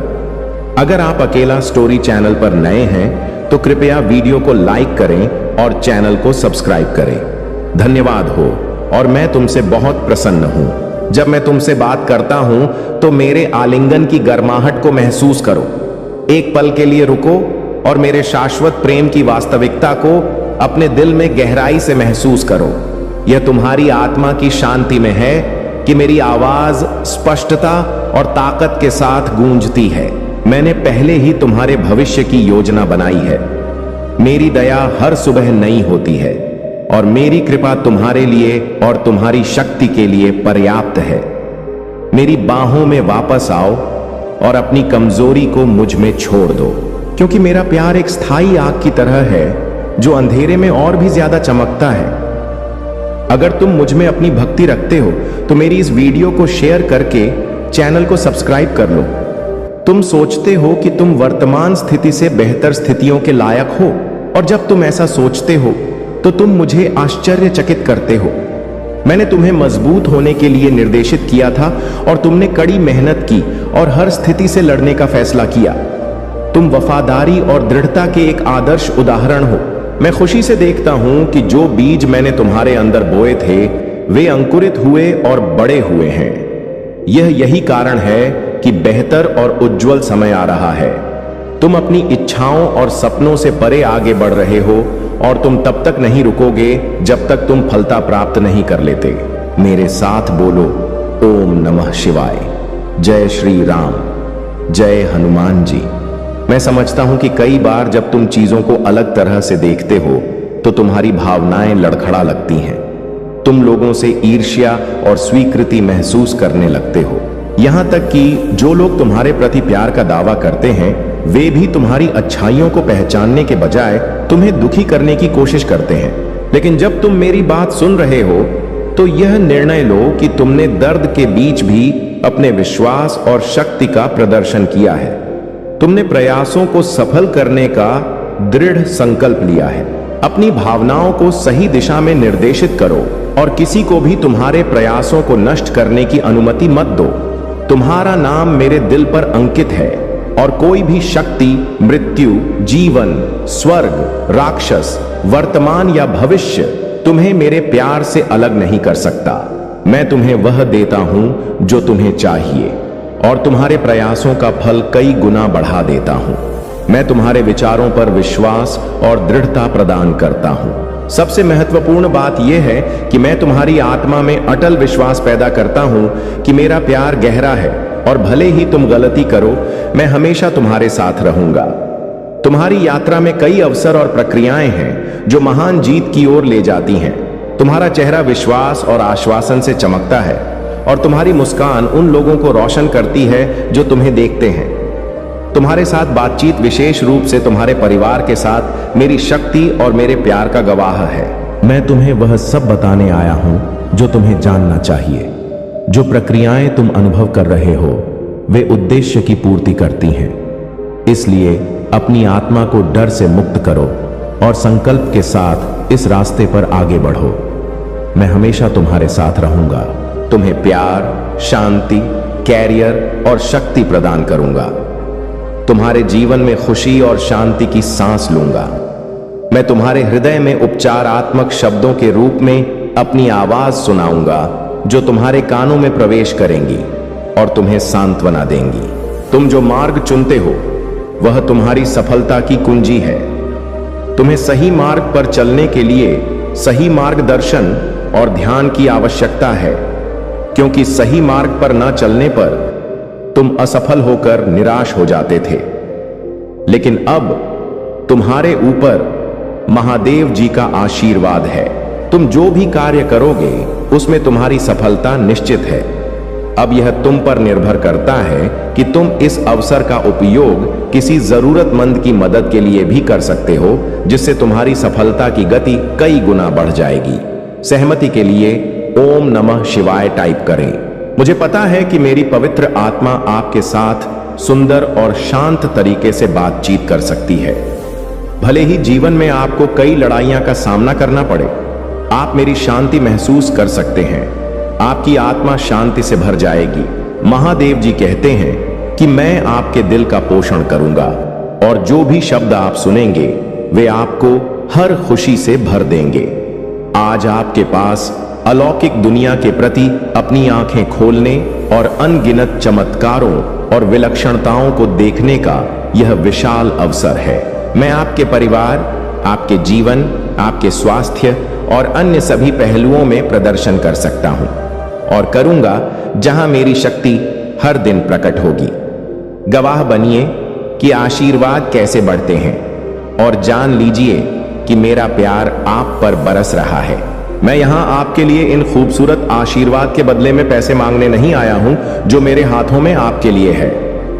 अगर आप अकेला स्टोरी चैनल पर नए हैं तो कृपया वीडियो को लाइक करें और चैनल को सब्सक्राइब करें। धन्यवाद हो। और मैं तुमसे बहुत प्रसन्न हूं। जब मैं तुमसे बात करता हूं तो मेरे आलिंगन की गर्माहट को महसूस करो। एक पल के लिए रुको और मेरे शाश्वत प्रेम की वास्तविकता को अपने दिल में गहराई से महसूस करो। यह तुम्हारी आत्मा की शांति में है कि मेरी आवाज स्पष्टता और ताकत के साथ गूंजती है। मैंने पहले ही तुम्हारे भविष्य की योजना बनाई है। मेरी दया हर सुबह नई होती है और मेरी कृपा तुम्हारे लिए और तुम्हारी शक्ति के लिए पर्याप्त है। मेरी बाहों में वापस आओ और अपनी कमजोरी को मुझ में छोड़ दो, क्योंकि मेरा प्यार एक स्थायी आग की तरह है जो अंधेरे में और भी ज्यादा चमकता है। अगर तुम मुझ में अपनी भक्ति रखते हो तो मेरी इस वीडियो को शेयर करके चैनल को सब्सक्राइब कर लो। तुम सोचते हो कि तुम वर्तमान स्थिति से बेहतर स्थितियों के लायक हो, और जब तुम ऐसा सोचते हो तो तुम मुझे आश्चर्यचकित करते हो। मैंने तुम्हें मजबूत होने के लिए निर्देशित किया था और तुमने कड़ी मेहनत की और हर स्थिति से लड़ने का फैसला किया। तुम वफादारी और दृढ़ता के एक आदर्श उदाहरण हो। मैं खुशी से देखता हूं कि जो बीज मैंने तुम्हारे अंदर बोए थे वे अंकुरित हुए और बड़े हुए हैं। यही कारण है कि बेहतर और उज्जवल समय आ रहा है। तुम अपनी इच्छाओं और सपनों से परे आगे बढ़ रहे हो और तुम तब तक नहीं रुकोगे जब तक तुम फलता प्राप्त नहीं कर लेते। मेरे साथ बोलो, ओम नमः शिवाय। जय श्री राम, जय हनुमान जी। मैं समझता हूं कि कई बार जब तुम चीजों को अलग तरह से देखते हो तो तुम्हारी भावनाएं लड़खड़ा लगती हैं। तुम लोगों से ईर्ष्या और स्वीकृति महसूस करने लगते हो। यहां तक कि जो लोग तुम्हारे प्रति प्यार का दावा करते हैं वे भी तुम्हारी अच्छाइयों को पहचानने के बजाय तुम्हें दुखी करने की कोशिश करते हैं। लेकिन जब तुम मेरी बात सुन रहे हो तो यह निर्णय लो कि तुमने दर्द के बीच भी अपने विश्वास और शक्ति का प्रदर्शन किया है। तुमने प्रयासों को सफल करने का दृढ़ संकल्प लिया है। अपनी भावनाओं को सही दिशा में निर्देशित करो और किसी को भी तुम्हारे प्रयासों को नष्ट करने की अनुमति मत दो। तुम्हारा नाम मेरे दिल पर अंकित है और कोई भी शक्ति, मृत्यु, जीवन, स्वर्ग, राक्षस, वर्तमान या भविष्य तुम्हें मेरे प्यार से अलग नहीं कर सकता। मैं तुम्हें वह देता हूं जो तुम्हें चाहिए और तुम्हारे प्रयासों का फल कई गुना बढ़ा देता हूं। मैं तुम्हारे विचारों पर विश्वास और दृढ़ता प्रदान करता हूं। सबसे महत्वपूर्ण बात यह है कि मैं तुम्हारी आत्मा में अटल विश्वास पैदा करता हूं कि मेरा प्यार गहरा है और भले ही तुम गलती करो, मैं हमेशा तुम्हारे साथ रहूंगा। तुम्हारी यात्रा में कई अवसर और प्रक्रियाएं हैं जो महान जीत की ओर ले जाती हैं। तुम्हारा चेहरा विश्वास और आश्वासन से चमकता है और तुम्हारी मुस्कान उन लोगों को रोशन करती है जो तुम्हें देखते हैं। तुम्हारे साथ बातचीत विशेष रूप से तुम्हारे परिवार के साथ मेरी शक्ति और मेरे प्यार का गवाह है। मैं तुम्हें वह सब बताने आया हूं जो तुम्हें जानना चाहिए। जो प्रक्रियाएं तुम अनुभव कर रहे हो वे उद्देश्य की पूर्ति करती हैं। इसलिए अपनी आत्मा को डर से मुक्त करो और संकल्प के साथ इस रास्ते पर आगे बढ़ो। मैं हमेशा तुम्हारे साथ रहूंगा। तुम्हें प्यार, शांति, कैरियर और शक्ति प्रदान करूंगा। तुम्हारे जीवन में खुशी और शांति की सांस लूंगा। मैं तुम्हारे हृदय में उपचारात्मक शब्दों के रूप में अपनी आवाज सुनाऊंगा जो तुम्हारे कानों में प्रवेश करेंगी और तुम्हें सांत्वना देंगी। तुम जो मार्ग चुनते हो वह तुम्हारी सफलता की कुंजी है। तुम्हें सही मार्ग पर चलने के लिए सही मार्गदर्शन और ध्यान की आवश्यकता है, क्योंकि सही मार्ग पर न चलने पर तुम असफल होकर निराश हो जाते थे। लेकिन अब तुम्हारे ऊपर महादेव जी का आशीर्वाद है। तुम जो भी कार्य करोगे उसमें तुम्हारी सफलता निश्चित है। अब यह तुम पर निर्भर करता है कि तुम इस अवसर का उपयोग किसी जरूरतमंद की मदद के लिए भी कर सकते हो, जिससे तुम्हारी सफलता की गति कई गुना बढ़ जाएगी। सहमति के लिए ओम नमः शिवाय टाइप करें। मुझे पता है कि मेरी पवित्र आत्मा आपके साथ सुंदर और शांत तरीके से बातचीत कर सकती है। भले ही जीवन में आपको कई लड़ाइयां का सामना करना पड़े, आप मेरी शांति महसूस कर सकते हैं। आपकी आत्मा शांति से भर जाएगी। महादेव जी कहते हैं कि मैं आपके दिल का पोषण करूंगा और जो भी शब्द आप सुनेंगे वे आपको हर खुशी से भर देंगे। आज आपके पास अलौकिक दुनिया के प्रति अपनी आंखें खोलने और अनगिनत चमत्कारों और विलक्षणताओं को देखने का यह विशाल अवसर है। मैं आपके परिवार, आपके जीवन, आपके स्वास्थ्य और अन्य सभी पहलुओं में प्रदर्शन कर सकता हूं और करूंगा जहां मेरी शक्ति हर दिन प्रकट होगी। गवाह बनिए कि आशीर्वाद कैसे बढ़ते हैं और जान लीजिए कि मेरा प्यार आप पर बरस रहा है। मैं यहां आपके लिए इन खूबसूरत आशीर्वाद के बदले में पैसे मांगने नहीं आया हूं जो मेरे हाथों में आपके लिए है।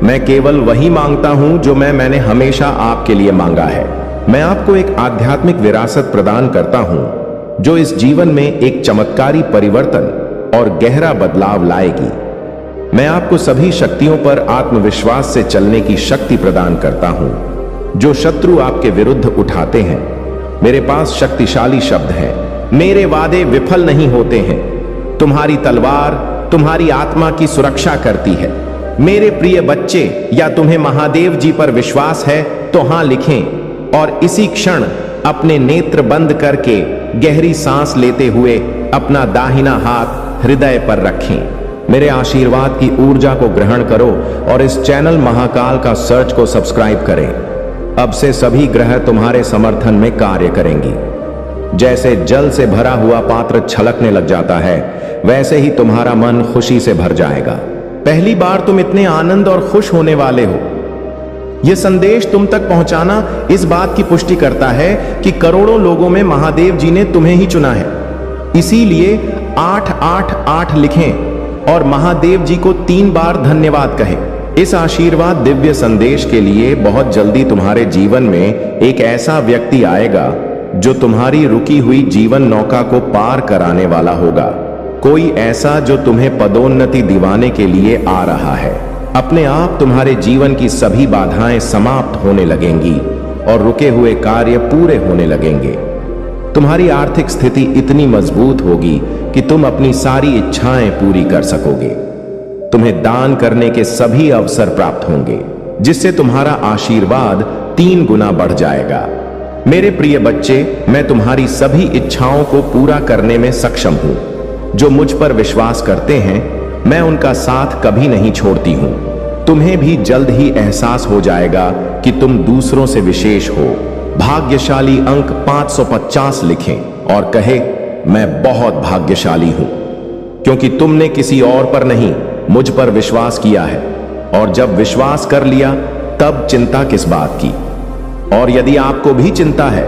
मैं केवल वही मांगता हूं जो मैंने हमेशा आपके लिए मांगा है। मैं आपको एक आध्यात्मिक विरासत प्रदान करता हूं जो इस जीवन में एक चमत्कारी परिवर्तन और गहरा बदलाव लाएगी। मैं आपको सभी शक्तियों पर आत्मविश्वास से चलने की शक्ति प्रदान करता हूं। जो शत्रु आपके विरुद्ध उठाते हैं, मेरे पास शक्तिशाली शब्द हैं। मेरे वादे विफल नहीं होते हैं। तुम्हारी तलवार तुम्हारी आत्मा की सुरक्षा करती है। मेरे प्रिय बच्चे, या तुम्हें महादेव जी पर विश्वास है तो हां लिखें और इसी क्षण अपने नेत्र बंद करके गहरी सांस लेते हुए अपना दाहिना हाथ हृदय पर रखें। मेरे आशीर्वाद की ऊर्जा को ग्रहण करो और इस चैनल महाकाल का सर्च को सब्सक्राइब करें। अब से सभी ग्रह तुम्हारे समर्थन में कार्य करेंगी। जैसे जल से भरा हुआ पात्र छलकने लग जाता है, वैसे ही तुम्हारा मन खुशी से भर जाएगा। पहली बार तुम इतने आनंद और खुश होने वाले हो। यह संदेश तुम तक पहुंचाना इस बात की पुष्टि करता है कि करोड़ों लोगों में महादेव जी ने तुम्हें ही चुना है। इसीलिए 888 लिखें और महादेव जी को 3 बार धन्यवाद कहें। इस आशीर्वाद दिव्य संदेश के लिए बहुत जल्दी तुम्हारे जीवन में एक ऐसा व्यक्ति आएगा जो तुम्हारी रुकी हुई जीवन नौका को पार कराने वाला होगा। कोई ऐसा जो तुम्हें पदोन्नति दिवाने के लिए आ रहा है। अपने आप तुम्हारे जीवन की सभी बाधाएं समाप्त होने लगेंगी और रुके हुए कार्य पूरे होने लगेंगे। तुम्हारी आर्थिक स्थिति इतनी मजबूत होगी कि तुम अपनी सारी इच्छाएं पूरी कर सकोगे। तुम्हें दान करने के सभी अवसर प्राप्त होंगे, जिससे तुम्हारा आशीर्वाद 3 गुना बढ़ जाएगा। मेरे प्रिय बच्चे, मैं तुम्हारी सभी इच्छाओं को पूरा करने में सक्षम हूं। जो मुझ पर विश्वास करते हैं, मैं उनका साथ कभी नहीं छोड़ती हूं। तुम्हें भी जल्द ही एहसास हो जाएगा कि तुम दूसरों से विशेष हो। भाग्यशाली अंक 550 लिखें और कहे, मैं बहुत भाग्यशाली हूं, क्योंकि तुमने किसी और पर नहीं, मुझ पर विश्वास किया है। और जब विश्वास कर लिया, तब चिंता किस बात की। और यदि आपको भी चिंता है